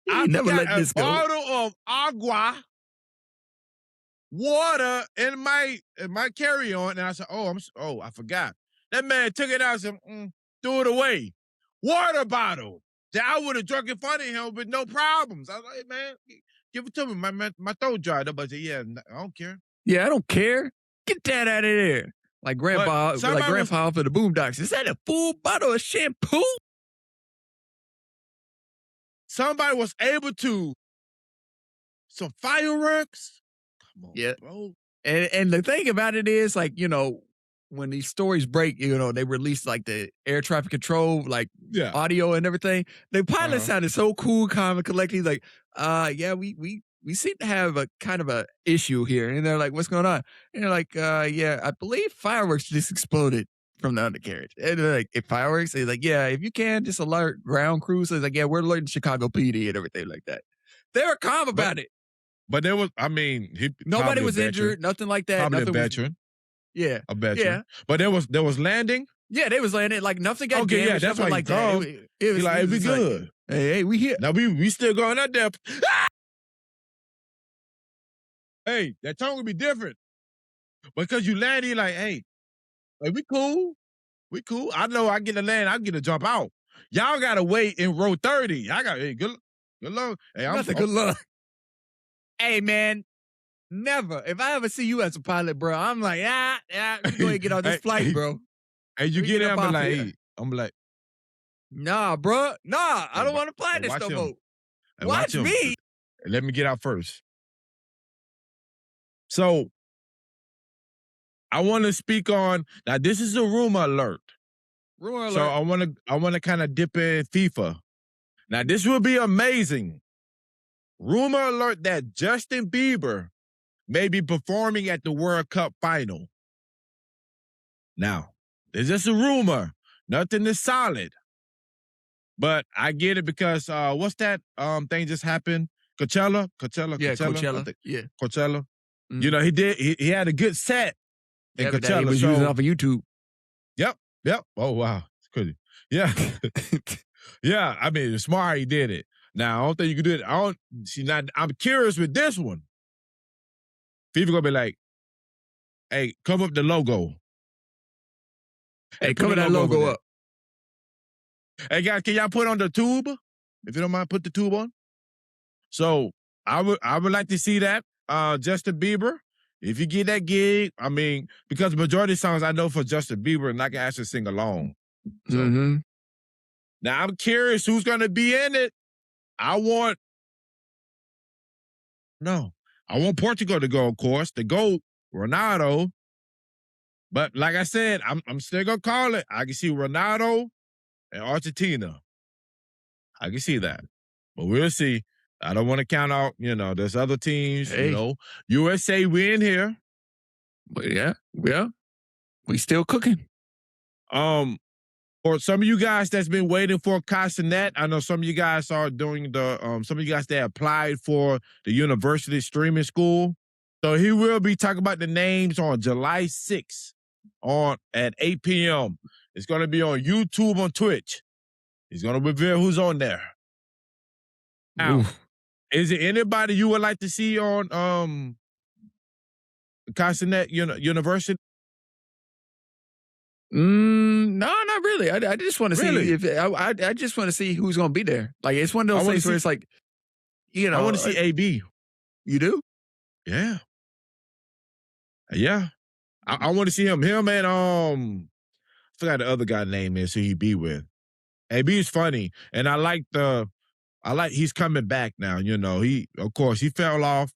I never let this go. Bottle of agua, water in my carry-on, and I said, I forgot. That man took it out and said, threw it away. Water bottle. Then I would have drunk in front of him with no problems. I was like, hey, man, give it to me. My throat dried up. I said, yeah, I don't care. Yeah, I don't care. Get that out of there. Like grandpa off of the Boondocks. Is that a full bottle of shampoo? Somebody was able to some fireworks. Come on, bro. And the thing about it is, like, you know, when these stories break, you know, they release like the air traffic control, like audio and everything. The pilot sounded so cool, calm, and collected. Like, yeah, we seem to have a kind of a issue here. And they're like, what's going on? And they're like, yeah, I believe fireworks just exploded from the undercarriage. And they're like, if fireworks? They're like, yeah, if you can, just alert ground crews. So it's like, yeah, we're alerting Chicago PD and everything like that. They were calm about it. But there was, I mean, nobody was injured, nothing like that. Probably nothing a veteran. Yeah. A veteran. Yeah. But there was landing. Yeah, they was landing. Like nothing got damaged. Yeah, that's nothing why like that. It was like, we good. Like, hey, we here. Now we still going out there. Hey, that tone would be different. Because you land, you're like, hey, we cool. We cool. I know I get to land, I get to jump out. Y'all gotta wait in row 30. I got good luck. Hey, good luck. Hey man, never. If I ever see you as a pilot, bro, I'm like, we go ahead and get on this flight, bro. And you get in, I'm like, nah, bro. Nah, I don't want to fly this no more. Watch me. Let me get out first. So I want to speak on now. This is a rumor alert. Rumor alert. So I want to kind of dip in FIFA. Now this will be amazing. Rumor alert that Justin Bieber may be performing at the World Cup final. Now, it's just a rumor. Nothing is solid. But I get it because what's that thing just happened? Coachella. Yeah, Coachella. Yeah. Coachella. Mm-hmm. You know, he had a good set in Coachella. That he was using off of YouTube. Yep. Oh wow. It's crazy. Yeah. Yeah. I mean, it's smart he did it. Now, I don't think you can do it. I'm curious with this one. FIFA gonna be like, hey, cover up the logo. Hey, cover that logo up. Hey, guys, can y'all put on the tube? If you don't mind, put the tube on. So I would like to see that. Justin Bieber, if you get that gig, I mean, because the majority of songs I know for Justin Bieber, and I can actually sing along. So, now I'm curious who's gonna be in it. I want Portugal to go, of course, to go Ronaldo. But like I said, I'm still gonna call it. I can see Ronaldo and Argentina. I can see that. But we'll see. I don't want to count out, there's other teams, USA, we in here. But yeah. We still cooking. For some of you guys that's been waiting for Castanet, I know some of you guys are doing some of you guys that applied for the university streaming school. So he will be talking about the names on July 6th at 8 p.m. It's going to be on YouTube, on Twitch. He's going to reveal who's on there. Now, is there anybody you would like to see on Castanet University? No, not really. I just want to see I just want to see who's going to be there. Like, it's one of those things where it's like, I want to see AB. You do? Yeah. Yeah. I want to see him. Him and I forgot the other guy's name is who he be with. AB is funny, and I like he's coming back now. He of course he fell off,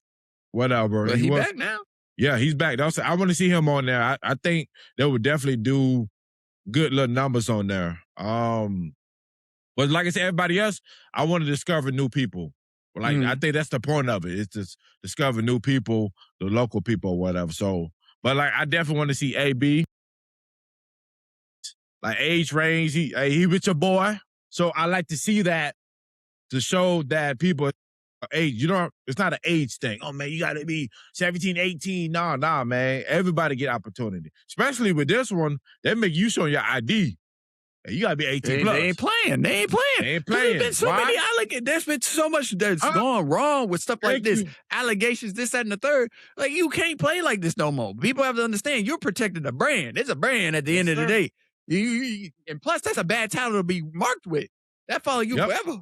whatever. But he back now. Yeah, he's back. I want to see him on there. I think they would definitely do good little numbers on there. But like I said, everybody else, I want to discover new people. Like I think that's the point of it. It's just discover new people, the local people or whatever. So, but like I definitely want to see AB. Like age range, he with your boy. So I like to see that to show that people age, it's not an age thing. Oh man, you gotta be 17, 18. Nah, man. Everybody get opportunity. Especially with this one, they make you show your ID. You gotta be 18 plus. They ain't playing. There's been so many there's been so much that's gone wrong with stuff like this. Allegations, this, that, and the third. Like, you can't play like this no more. People have to understand you're protecting a brand. It's a brand at the end of the day. And plus, that's a bad title to be marked with. That follow you Yep. forever.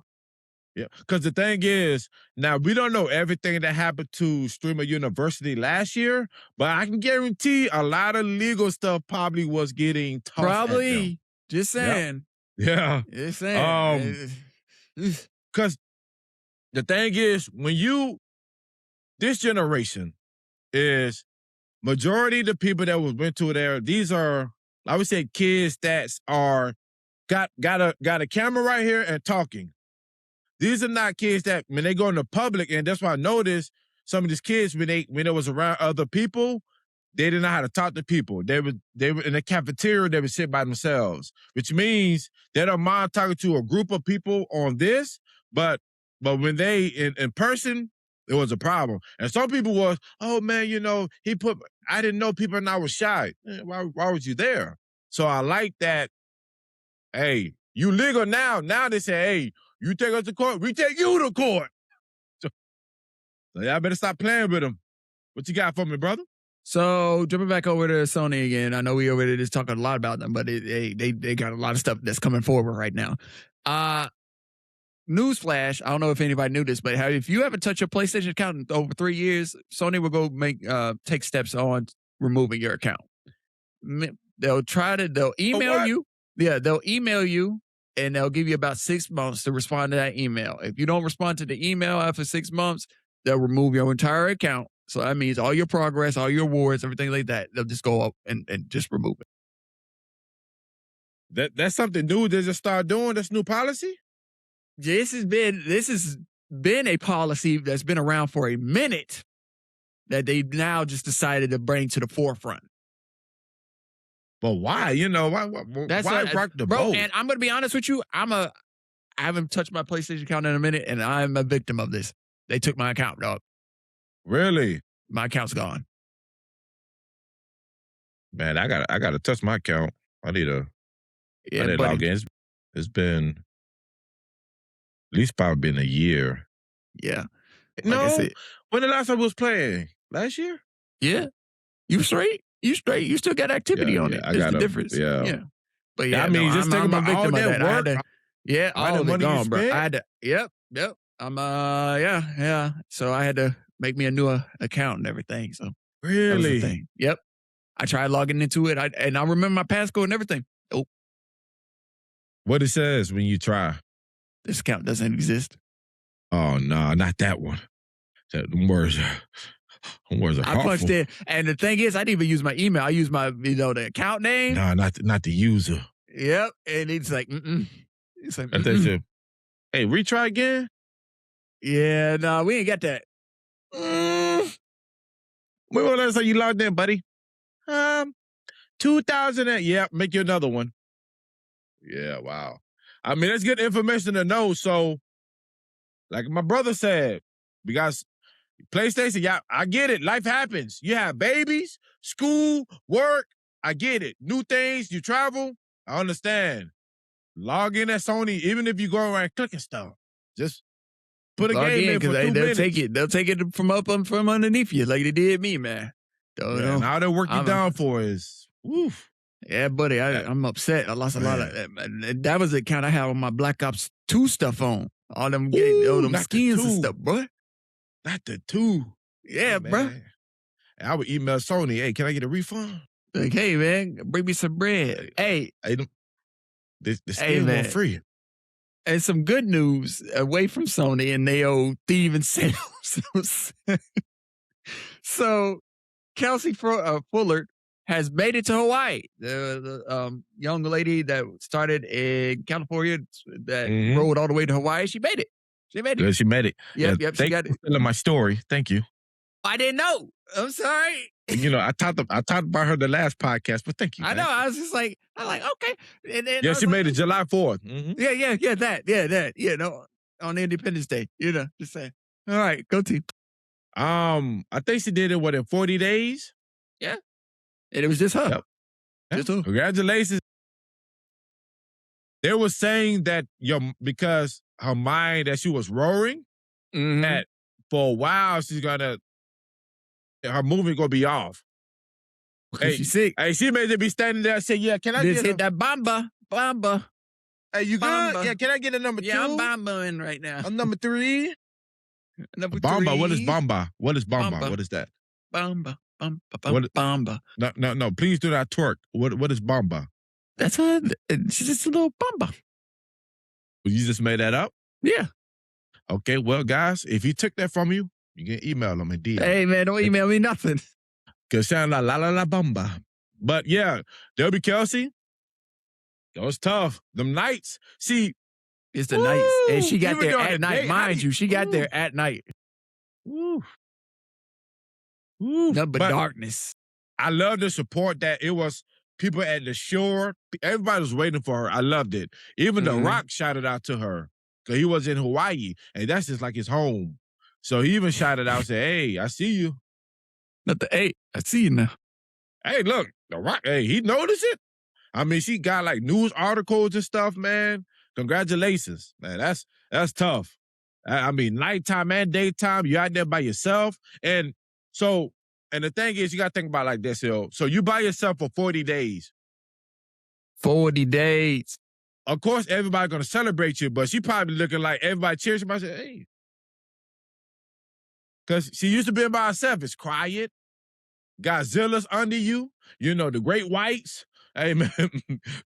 Yeah, because the thing is, now we don't know everything that happened to Streamer University last year, but I can guarantee a lot of legal stuff probably was getting tossed at them. Probably. Just Yep. saying. Yeah. Just saying. Because the thing is, this generation is majority of the people that went to there, these are, I would say, kids that are got a camera right here and talking. These are not kids that when they go in the public, and that's why I noticed some of these kids when they was around other people, they didn't know how to talk to people. They were in the cafeteria, they would sit by themselves, which means they don't mind talking to a group of people on this, but when they in person, it was a problem. And some people was, oh man, I didn't know people and I was shy. Why was you there? So I like that. Hey, you legal now. Now they say, hey, you take us to court, we take you to court. So y'all better stop playing with them. What you got for me, brother? So jumping back over to Sony again, I know we already just talking a lot about them, but they got a lot of stuff that's coming forward right now. Newsflash, I don't know if anybody knew this, but if you haven't touched your PlayStation account in over 3 years, Sony will go take steps on removing your account. They'll email you. Yeah, they'll email you and they'll give you about 6 months to respond to that email. If you don't respond to the email after 6 months, they'll remove your entire account. So that means all your progress, all your awards, everything like that, they'll just go up and just remove it. That's something new they just start doing? That's new policy? This has been a policy that's been around for a minute that they now just decided to bring to the forefront. But why? Why rock the boat? And I'm going to be honest with you. I haven't touched my PlayStation account in a minute, and I'm a victim of this. They took my account, dog. Really? My account's gone. Man, I gotta touch my account. I need to log in. It's been at least probably been a year. Yeah. No. When the last time I was playing? Last year? Yeah. You straight? You straight. You still got activity on it. That's the difference. Yeah. But yeah, I'm a victim of that. All of it gone, bro. I had to, yep. I'm yeah. So I had to make me a new account and everything. So really? That was the thing. Yep. I tried logging into it. And I remember my passcode and everything. Oh. What it says when you try? This account doesn't exist. Oh no, not that one. Them words are I punched in, and the thing is, I didn't even use my email. I used my, the account name. No, not the user. Yep, and it's like, It's like, hey, retry again. Yeah, no, we ain't got that. When was the last time you logged in, buddy? 2000. Yeah, make you another one. Yeah, wow. I mean, that's good information to know. So, like my brother said, because PlayStation, yeah, I get it. Life happens. You have babies, school, work. I get it. New things, you travel. I understand. Log in at Sony, even if you go around clicking stuff. Just put a game in for 2 minutes. They'll take it from underneath you like they did me, man. And all the work you down for is, woof. Yeah, buddy, I'm upset. I lost a lot of that was the account I had on my Black Ops 2 stuff on. All them skins and stuff, bro. Not the 2. Yeah, bro. I would email Sony, hey, can I get a refund? Like, hey, man, bring me some bread. Hey. The skins were free. And some good news away from Sony and they owe thieving sales. So, Kelsey Fuller has made it to Hawaii. The young lady that started in California that rode all the way to Hawaii, she made it. Good, she made it. Yep, she got it. Telling my story. Thank you. I didn't know. I'm sorry. I talked about her the last podcast, but thank you. I know. I was just like, okay. And then she made it July 4th. Mm-hmm. Yeah, that. Yeah, no, on Independence Day. Just saying. All right, go team. I think she did it, in 40 days? Yeah. And it was just her. Yep. Just her. Congratulations. They were saying that because her mind, that she was roaring, that for a while her movement gonna be off. Hey, she's sick. Hey, she may be standing there and say, yeah, can I just hit that bamba. Hey, you Bamba. good? Yeah, can I get a number 2? Yeah, I'm Bambaing right now. I'm number 3. Number Bamba. 3. What is Bamba? What is Bamba? Bamba. What is that? Bamba. Bamba. What? Bamba. No. Please do not twerk. What is Bamba? It's just a little Bamba. You just made that up? Yeah. Okay, well, guys, if he took that from you, you can email him and DM. Hey, man, don't email me nothing. Cause sound like la bamba. But yeah, there'll be Kelsey. That was tough. Them nights. See, it's the nights. And she got there at night. Mind you, she got there at night. Woo. Nothing but darkness. I love the support that it was people at the shore. Everybody was waiting for her. I loved it. Even The Rock shouted out to her. Cause he was in Hawaii. And that's just like his home. So he even shouted out and said, hey, I see you. Not the 8. I see you now. Hey, look, The Rock, hey, he noticed it. I mean, she got like news articles and stuff, man. Congratulations, man. That's tough. I mean, nighttime and daytime, you're out there by yourself. And the thing is, you got to think about it like this, yo. So you by yourself for 40 days. 40 days. Of course, everybody's going to celebrate you, but she probably looking like everybody cheers you. I said, hey. Because she used to be by herself. It's quiet. Godzilla's under you. You know, the great whites. Hey, man.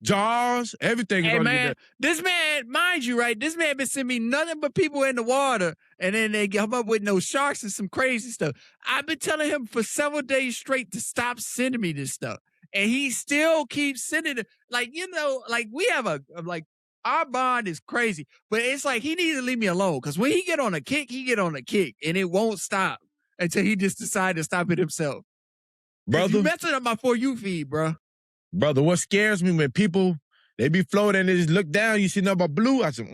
Jaws. Everything is hey, on man, you. This man, mind you, right? This man been sending me nothing but people in the water. And then they come up with no sharks and some crazy stuff. I've been telling him for several days straight to stop sending me this stuff. And he still keeps sending it. Like, you know, like we have our bond is crazy. But it's like he needs to leave me alone. Because when he get on a kick, and it won't stop until he just decides to stop it himself. Brother, you messing up my For You feed, bro. Brother, what scares me when people, they be floating and they just look down, you see nothing but blue. I said,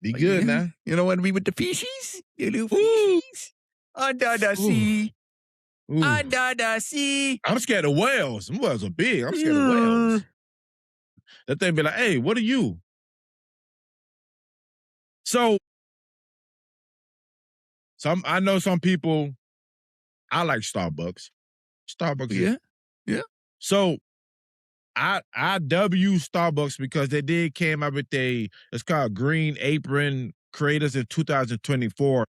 be good now. You don't want to be with the fishies? You little fishies? Under the sea. Under the sea. I'm scared of whales. Them whales are big. I'm scared of whales. That thing be like, hey, what are you? So I know some people, I like Starbucks. Starbucks. Yeah. So I W Starbucks because they did came up with it's called Green Apron Creators in 2024.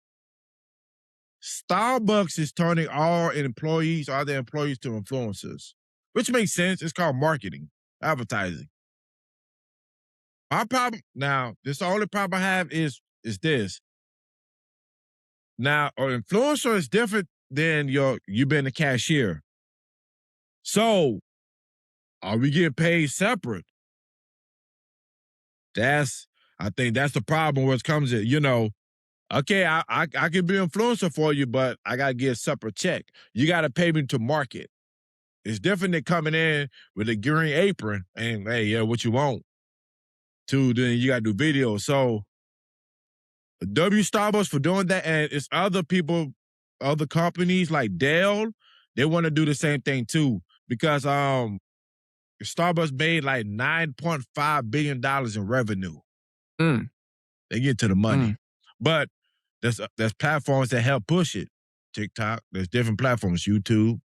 Starbucks is turning all their employees to influencers, which makes sense. It's called marketing, advertising. My problem now, the only problem I have is this. Now, an influencer is different than you being a cashier. So, are we getting paid separate? I think that's the problem where it comes in, you know, okay, I can be an influencer for you, but I got to get a separate check. You got to pay me to market. It's different than coming in with a green apron and, hey, yeah, what you want? Then you got to do videos. So, W Starbucks for doing that, and it's other people, other companies like Dell, they want to do the same thing too because Starbucks made like $9.5 billion in revenue. They get to the money. But there's platforms that help push it. TikTok, there's different platforms, YouTube.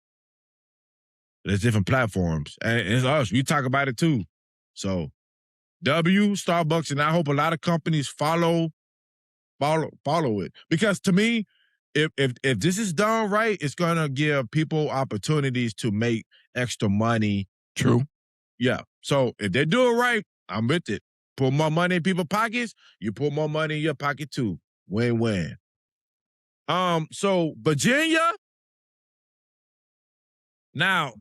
There's different platforms. And it's us. We talk about it too. So Starbucks, and I hope a lot of companies follow it. Because to me, if this is done right, it's gonna give people opportunities to make extra money. True. Yeah. So if they do it right, I'm with it. Put more money in people's pockets, you put more money in your pocket too. Win-win. So Virginia. Now,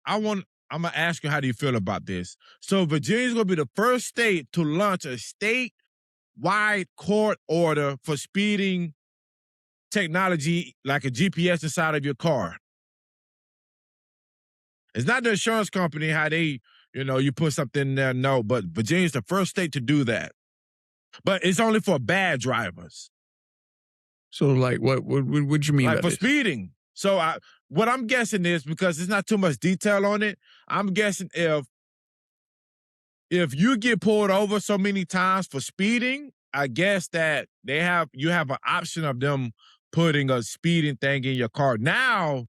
I'm gonna ask you, how do you feel about this? So Virginia's gonna be the first state to launch a statewide court order for speeding technology like a GPS inside of your car. It's not the insurance company, how they, you put something in there, no, but Virginia's the first state to do that. But it's only for bad drivers. So, like, what you mean like by for this? Speeding. So what I'm guessing is, because there's not too much detail on it, I'm guessing if you get pulled over so many times for speeding, I guess that you have an option of them putting a speeding thing in your car. Now,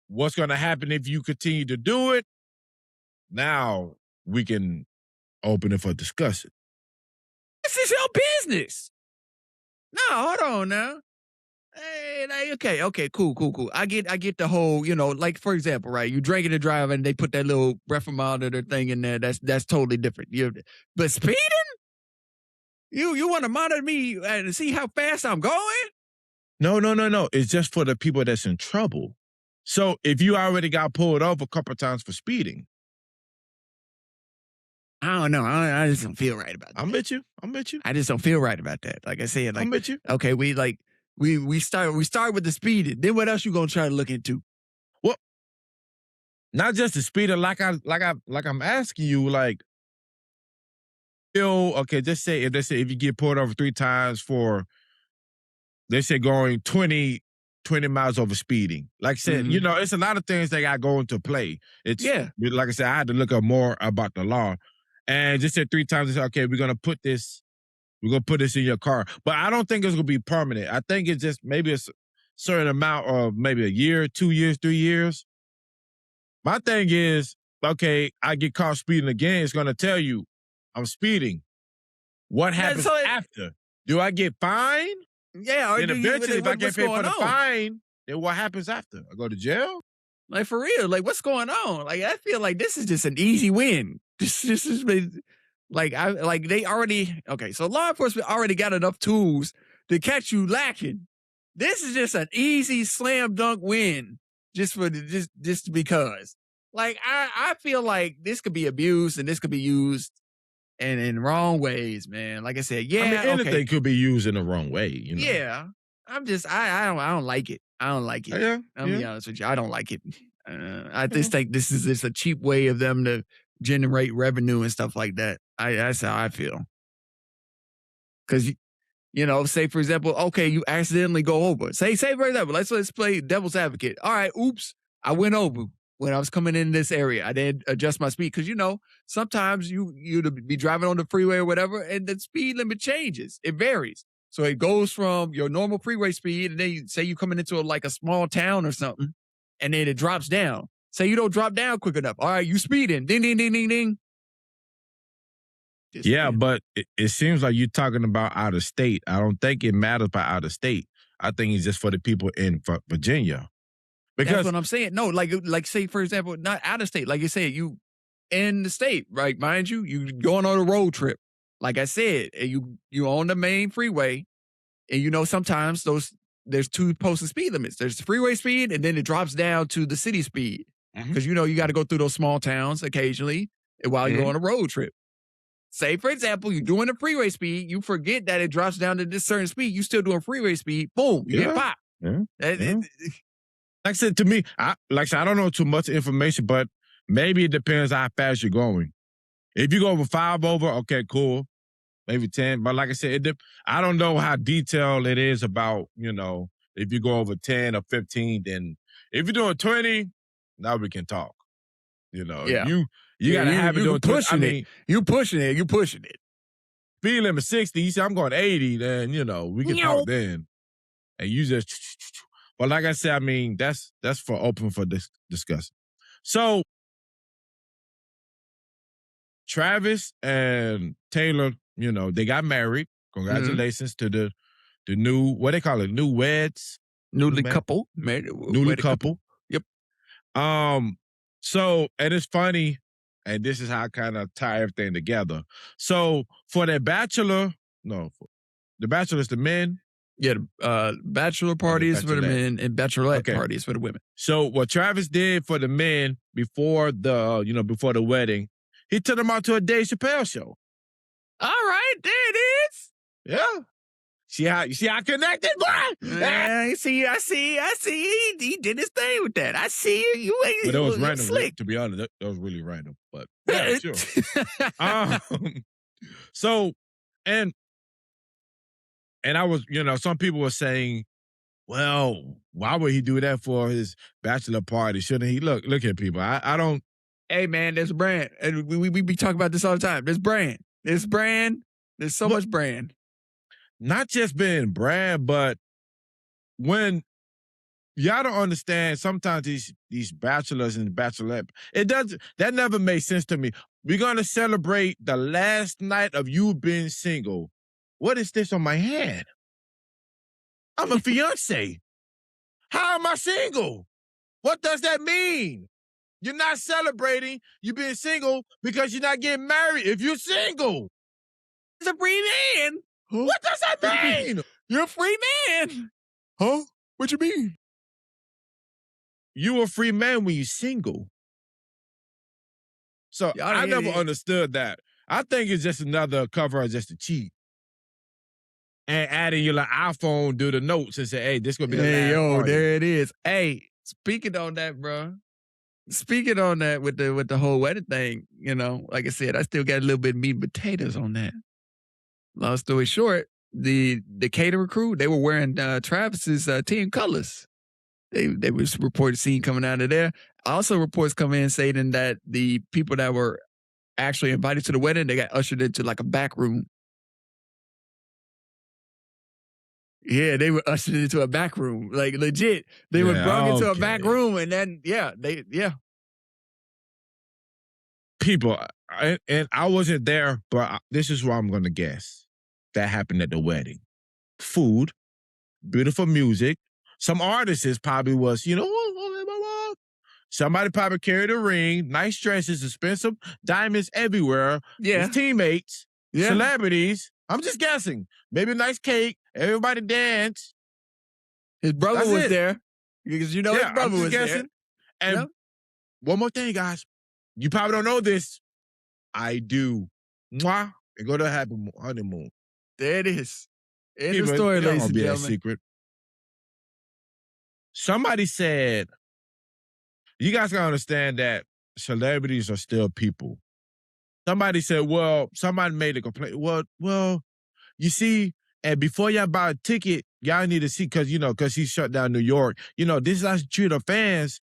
what's going to happen if you continue to do it? Now, we can open it for discussion. This is your business. No, hold on now. Hey, okay, cool. I get the whole, like for example, right? You drinking and driving, they put that little breath monitor thing in there. That's totally different. But speeding, you want to monitor me and see how fast I'm going? No. It's just for the people that's in trouble. So if you already got pulled over a couple of times for speeding, I don't know. I just don't feel right about that. I'm with you. I just don't feel right about that. Like I said, I'm with you. Okay, we start with the speeding. Then what else you gonna try to look into? Well, not just the speeding, like I'm asking you, like, okay, just say if you get pulled over 3 times for, they say going 20 miles over speeding. Like I said, it's a lot of things that got go into play. Like I said, I had to look up more about the law. And just said 3 times, they said, okay, we're gonna put this in your car. But I don't think it's gonna be permanent. I think it's just maybe a certain amount of maybe a year, 2 years, 3 years. My thing is, okay, I get caught speeding again, it's gonna tell you I'm speeding. What happens after? Do I get fined? Yeah, or then eventually, if I get paid for the fine, then what happens after? I go to jail? Like, for real, like, what's going on? Like, I feel like this is just an easy win. This is they already, okay, so law enforcement already got enough tools to catch you lacking. This is just an easy slam dunk win just because. Like, I feel like this could be abused and this could be used in wrong ways, man. Like I said, yeah. I mean, anything could be used in the wrong way, Yeah. I'm just, I don't like it. I don't like it. Yeah. I'll be honest with you. I don't like it. I just think this is just a cheap way of them to generate revenue and stuff like that. That's how I feel. Because, say for example, okay, you accidentally go over. Say for example, let's play devil's advocate. All right, oops, I went over when I was coming in this area. I didn't adjust my speed because sometimes you'd be driving on the freeway or whatever, and the speed limit changes. It varies. So it goes from your normal freeway speed, and then you say you're coming into a small town or something, and then it drops down. Say you don't drop down quick enough. All right, you speeding. Ding, ding, ding, ding, ding. Yeah, but it seems like you're talking about out of state. I don't think it matters by out of state. I think it's just for the people in Virginia. Because that's what I'm saying. No, like say for example, not out of state. Like you said, you in the state, right? Mind you, you going on a road trip. Like I said, and you on the main freeway, and sometimes there's 2 posted speed limits. There's the freeway speed, and then it drops down to the city speed because you got to go through those small towns occasionally while you're on a road trip. Say, for example, you're doing the freeway speed, you forget that it drops down to this certain speed, you still doing freeway speed, boom, you get popped. Yeah. Like I said, to me, I don't know too much information, but maybe it depends how fast you're going. If you go over 5 over, okay, cool, maybe 10. But like I said, I don't know how detailed it is about, if you go over 10 or 15, then if you're doing 20, now we can talk. Yeah. You gotta have it doing pushing it. You pushing it. Speed limit 60. You say I'm going 80, then we can talk then. And you just, but like I said, I mean that's for open for discussion. So Travis and Taylor, they got married. Congratulations to the new, what they call it, new weds, newly couple, married, newly couple. Yep. So, and it's funny, and this is how I kind of tie everything together. So, for the bachelor's the men. Yeah, bachelor parties for the men and bachelorette parties for the women. So, what Travis did for the men before the wedding, he took them out to a Dave Chappelle show. All right, there it is. Yeah. You see how connected, boy? Yeah, I see. He did his thing with that. I see you. But that was random. Slick. To be honest, that was really random. But yeah, sure. So, and I was, some people were saying, well, why would he do that for his bachelor party? Shouldn't he? Look at people. I don't. Hey, man, there's a brand. And we be talking about this all the time. There's brand. There's so much brand. Not just being brand, but when y'all don't understand, sometimes these bachelors and bachelorette, that never made sense to me. we're gonna celebrate the last night of you being single. What is this on my hand? I'm a fiance. How am I single? What does that mean? You're not celebrating you being single because you're not getting married if you're single. He's a free man. Huh? What does that mean? You're a free man. Huh? What you mean? You a free man when you're single. So I never understood that. I think it's just another cover just to cheat. And adding your like iPhone do the notes and say, hey, this gonna be the last party. There it is. Hey, speaking on that, bro. Speaking on that with the whole wedding thing, like I said, I still got a little bit of meat and potatoes on that. Long story short, the caterer crew, they were wearing Travis's team colors. They was reported seen coming out of there. Also, reports come in saying that the people that were actually invited to the wedding, they got ushered into like a back room. Yeah, they were ushered into a back room, like legit. They were brought into a back room, and then people, and I wasn't there, but this is what I'm gonna guess that happened at the wedding. Food, beautiful music. Some artists probably was, somebody probably carried a ring, nice dresses, expensive diamonds everywhere. Yeah. His teammates, celebrities. I'm just guessing. Maybe a nice cake. Everybody dance. His brother was there. Because his brother was there. And one more thing, guys. You probably don't know this. I do. Mwah. And go to a happy honeymoon. There it is. In the story, ladies and gentlemen. Secret. Somebody said, you guys gotta understand that celebrities are still people. Somebody said, well, somebody made a complaint. Well, you see, and before y'all buy a ticket, y'all need to see, because he shut down New York. This is how you treat the fans.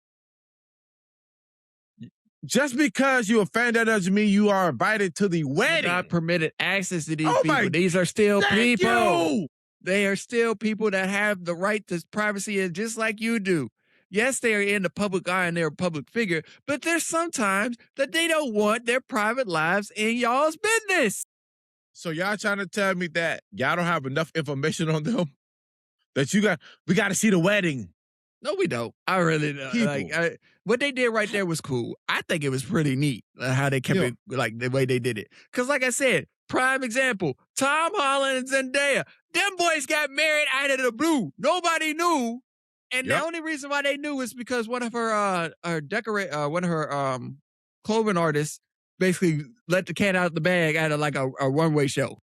Just because you're a fan, that doesn't mean you are invited to the wedding. You're not permitted access to these people. These are still people. They are still people that have the right to privacy just like you do. Yes, they are in the public eye and they're a public figure, but there's sometimes that they don't want their private lives in y'all's business. So y'all trying to tell me that y'all don't have enough information on them? That we got to see the wedding. No, we don't. I really don't. What they did right there was cool. I think it was pretty neat how they kept it, like the way they did it. Because like I said, prime example, Tom Holland and Zendaya, them boys got married out of the blue. Nobody knew. And the only reason why they knew was because one of her clothing artists basically let the cat out of the bag out of like a one-way show.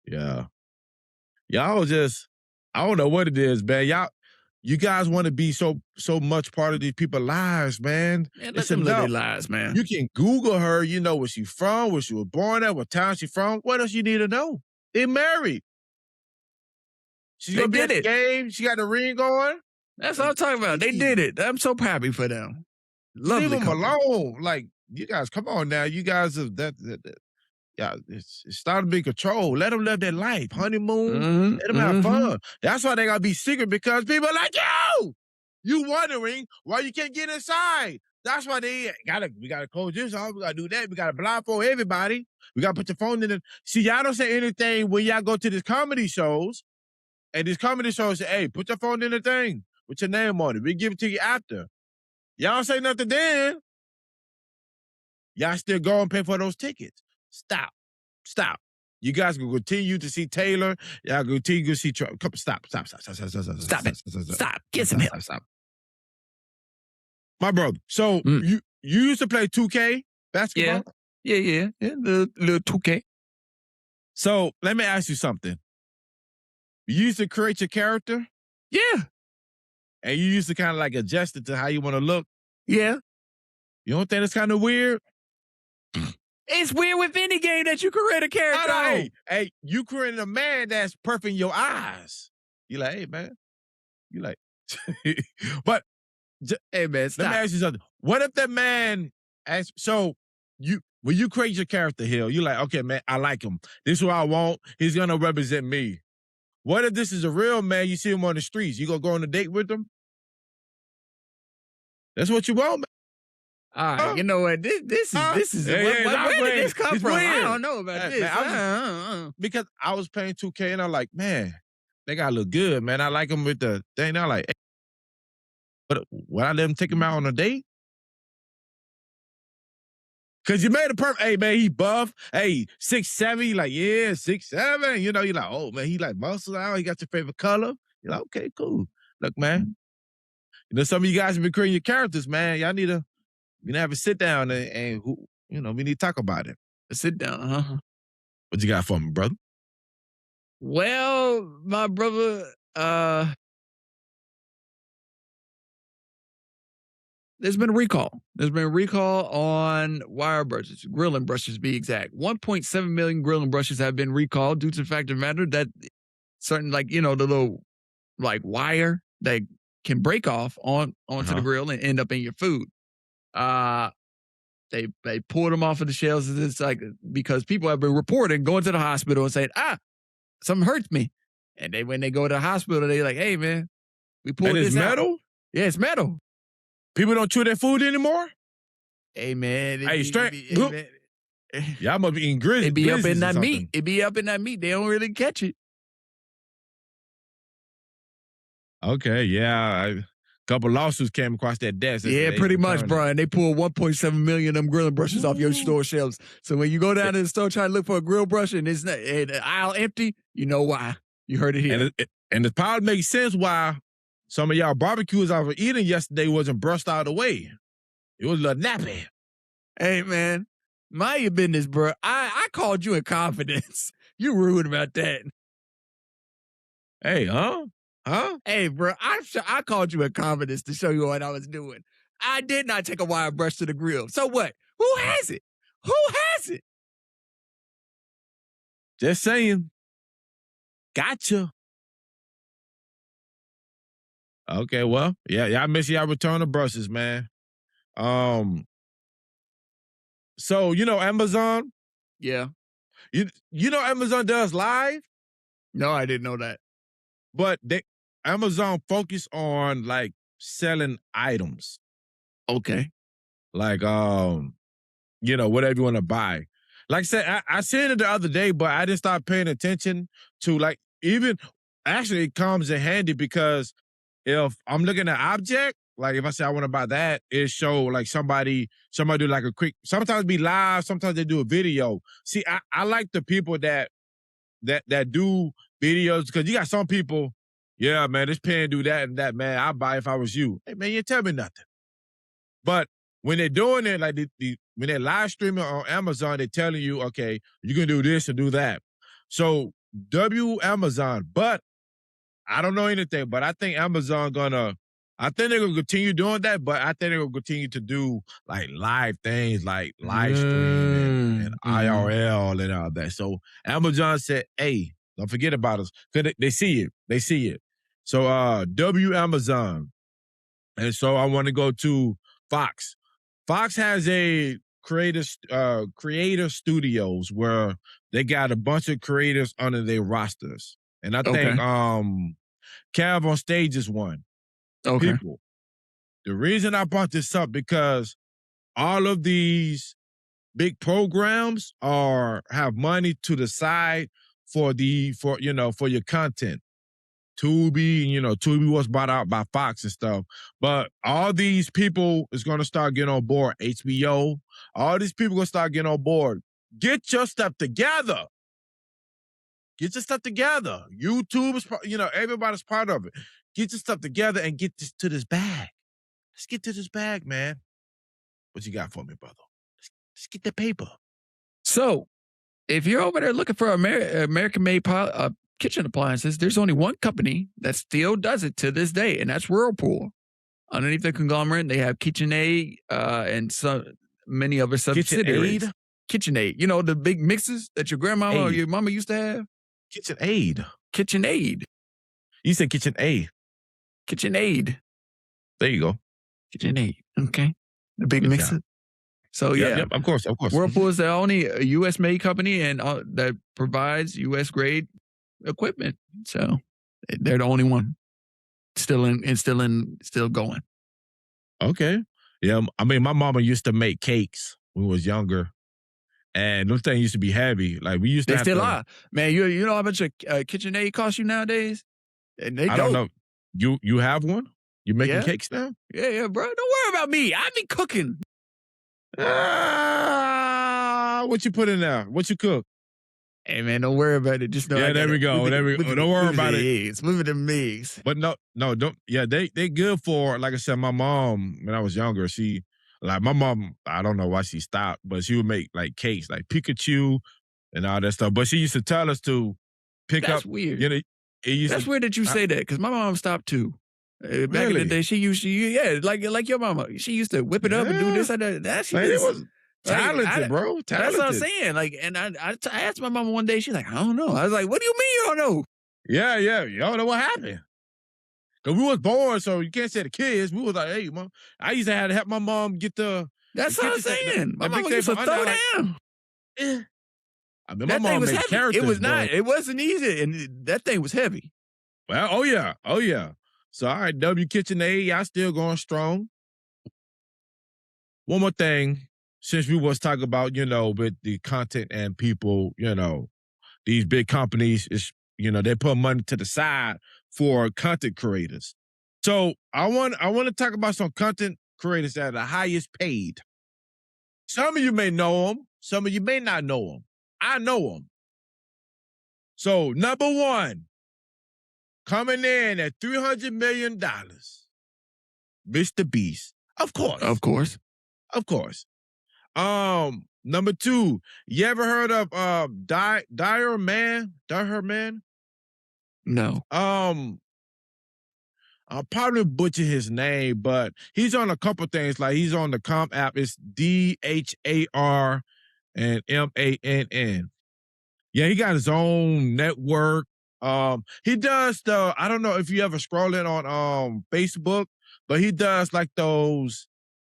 Yeah. Y'all just, I don't know what it is, man. You guys want to be so much part of these people's lives, man. Man, let them live their lives, man. You can Google her, where she from, where she was born at, what town she from. What else you need to know? They're married. She's going to be at the game. She got the ring on. That's what I'm talking about. They did it. I'm so happy for them. Lovely. Leave them alone. Like, you guys, come on now. You guys have it's starting to be control. Let them live their life. Honeymoon. Let them have fun. That's why they got to be secret, because people are like, you wondering why you can't get inside. That's why we got to close this off. We got to do that. We got to blindfold everybody. We got to put your phone in it. See, y'all don't say anything when y'all go to these comedy shows. And these comedy shows say, hey, put your phone in the thing with your name on it. We give it to you after. Y'all don't say nothing then. Y'all still go and pay for those tickets. Stop. You guys can continue to see Taylor. Y'all continue to see Trump. Stop. Stop it. Stop. Get some help. Stop. My brother. So you used to play 2K basketball? Yeah. Little 2K. So let me ask you something. You used to create your character? Yeah. And you used to kind of like adjust it to how you want to look? Yeah. You don't think it's kind of weird? It's weird with any game that you create a character. Hey, you created a man that's perfect in your eyes. You like, hey, man. You like, but hey, man, stop. Let me ask you something. What if that man when you create your character here, you like, okay, man, I like him. This is what I want. He's going to represent me. What if this is a real man? You see him on the streets. You going to go on a date with him? That's what you want, man. All right, you know what? This is Hey, where did this come it's from? weird. I don't know about this. Man, because I was playing 2K and I'm like, man, they gotta look good, man. I like them with the thing. I'm like, hey, but when I let them take him out on a date, cause you made a perfect. Hey man, he buff. Hey, 6'7". You like, yeah, 6'7". You know, you're like, oh man, he like muscle out. He got your favorite color. You're like, okay, cool. Look, man, you know, some of you guys have been creating your characters, man. Y'all need to, have a sit down and who, we need to talk about it. Sit down, huh? What you got for me, brother? Well, my brother, there's been a recall. There's been a recall on wire brushes, grilling brushes to be exact. 1.7 million grilling brushes have been recalled due to the fact of the matter that certain, like, the little like wire that can break off onto the grill and end up in your food. They pulled them off of the shelves. It's like, because people have been reporting going to the hospital and saying, something hurts me. And when they go to the hospital, they're like, hey man, we pulled this out. Metal? Yeah, it's metal. People don't chew their food anymore? Hey man. Y'all must be eating grizzly. It be up in that meat. It be up in that meat. They don't really catch it. Okay, yeah. A couple lawsuits came across that desk. Yeah, pretty much, bro. And they pulled 1.7 million of them grilling brushes off your store shelves. So when you go down to the store trying to look for a grill brush and it's not, and the aisle empty, you know why. You heard it here. And it probably makes sense why some of y'all barbecues I was eating yesterday wasn't brushed out of the way. It was a little nappy. Hey, man, mind your business, bro. I called you in confidence. You rude about that. Hey, huh? Hey, bro, I called you in confidence to show you what I was doing. I did not take a wire brush to the grill. So what? Who has it? Who has it? Just saying. Gotcha. Okay, well, yeah, y'all miss y'all return of brushes, man. So Amazon? Yeah. You know Amazon does live? No, I didn't know that. But Amazon focus on like selling items. Okay. Like whatever you want to buy. Like I said, I seen it the other day, but I didn't start paying attention to actually it comes in handy because if I'm looking at object, like if I say I want to buy that, it show like somebody do like a quick, sometimes be live, sometimes they do a video. See, I like the people that do videos because you got some people, yeah, man, this pen do that and that, man. I'd buy if I was you. Hey, man, you didn't tell me nothing. But when they're doing it, like when they're live streaming on Amazon, they're telling you, okay, you can do this and do that. So Amazon, but I don't know anything, but I think Amazon I think they're gonna continue doing that, but I think they're gonna continue to do like live things, like live streaming and IRL and all that. So Amazon said, hey, don't forget about us. Cause they see it. They see it. So Amazon. And so I want to go to Fox. Fox has a creator studios where they got a bunch of creators under their rosters. And I think Cav on Stage is one. Okay. People. The reason I brought this up because all of these big programs have money to the side for your content. Tubi, Tubi was bought out by Fox and stuff. But all these people is going to start getting on board. HBO, all these people going to start getting on board. Get your stuff together. Get your stuff together. YouTube is, everybody's part of it. Get your stuff together and get to this bag. Let's get to this bag, man. What you got for me, brother? Let's get the paper. So, if you're over there looking for American-made kitchen appliances, there's only one company that still does it to this day, and that's Whirlpool. Underneath the conglomerate, they have KitchenAid and so many other subsidiaries. KitchenAid? You know, the big mixes that your grandmama or your mama used to have? KitchenAid. KitchenAid. You said KitchenAid. KitchenAid. There you go. KitchenAid. Okay. The big mixer. Job. So, Yep, of course. Whirlpool is the only U.S.-made company and that provides U.S.-grade equipment. So, they're the only one still going. Okay. Yeah, I mean, my mama used to make cakes when we was younger, and those things used to be heavy. Like we used to They have still to. are. Man, you know how much a KitchenAid costs you nowadays? And they I don't dope. know. You have one? You making Yeah. cakes now? Yeah, bro. Don't worry about me. I be cooking. What you put in there? What you cook? Hey, man, don't worry about it. Just know I Yeah, got there we it. go. There we go. Don't worry about it. Moving them eggs. But no, don't. Yeah, they good for. Like I said, my mom when I was younger, she like my mom. I don't know why she stopped, but she would make like cakes, like Pikachu and all that stuff. But she used to tell us to pick That's up. weird. You know, it used That's to. weird that you say that because my mom stopped too. Back in the Really? day, she used to, like your mama. She used to whip it up and do Yeah. this and that. That she Man, it just was like talented, bro. that's what I'm Talented. saying. Like, and I asked my mama one day. She's like, I don't know. I was like, what do you mean you don't know? Yeah. You don't know what happened. Cause we was born, so you can't say the kids. We was like, hey, mom. I used to have to help my mom get the That's what I'm kitchen saying. My the big mama thing used to from under. throw Like, down. eh. I mean, my That thing mom was made heavy. It characters, was not. but It wasn't easy, and that thing was heavy. well, oh yeah. So all right, W Kitchen A, y'all still going strong. One more thing, since we was talking about, with the content and people, these big companies is, they put money to the side for content creators. So I want to talk about some content creators that are the highest paid. Some of you may know them. Some of you may not know them. I know them. So number one, coming in at $300 million, Mr. Beast. Of course. Of course. Of course. Number two, you ever heard of Dire Man? Dire Man? No. I'll probably butcher his name, but he's on a couple things. Like he's on the comp app. It's DHAR and MANN. Yeah, he got his own network. He does I don't know if you ever scroll in on Facebook, but he does like those,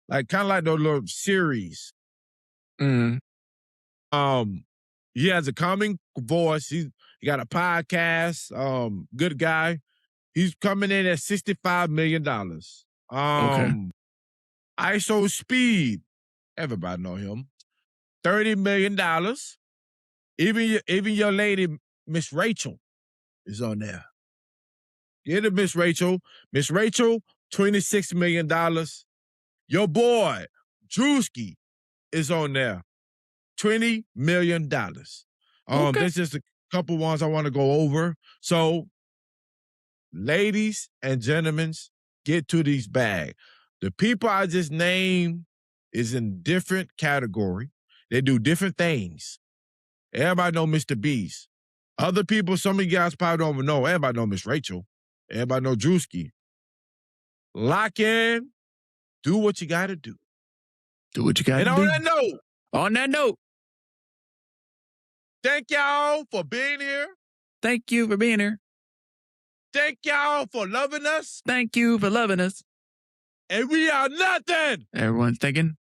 like kind of like those little series. Mm. He has a calming voice. He got a podcast. Good guy. He's coming in at $65 million. Okay. ISO Speed. Everybody know him. $30 million. Even your lady, Miss Rachel, is on there. Get it, Miss Rachel. Miss Rachel, $26 million. Your boy, Drewski, is on there. $20 million. Okay. There's just a couple ones I want to go over. So, ladies and gentlemen, get to these bags. The people I just named is in different category. They do different things. Everybody know Mr. Beast. Other people, some of you guys probably don't even know. Everybody know Miss Rachel. Everybody know Drewski. Lock in. Do what you got to do. Do what you got to And do. on that note, thank y'all for being here. Thank you for being here. Thank y'all for loving us. Thank you for loving us. And we are nothing. Everyone's thinking.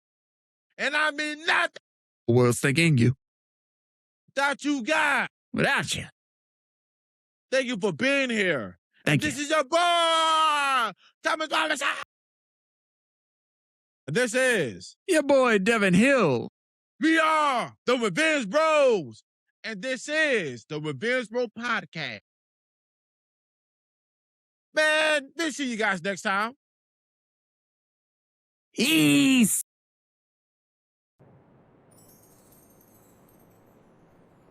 And I mean nothing. The world's thinking you. That you got. Without you. Thank you for being here. Thank This you. is your boy, Thomas Wallace. This is Your boy, Devin Hill. We are the Revenge Bros. And this is the Revenge Bro Podcast. Man, we'll see you guys next time. Peace.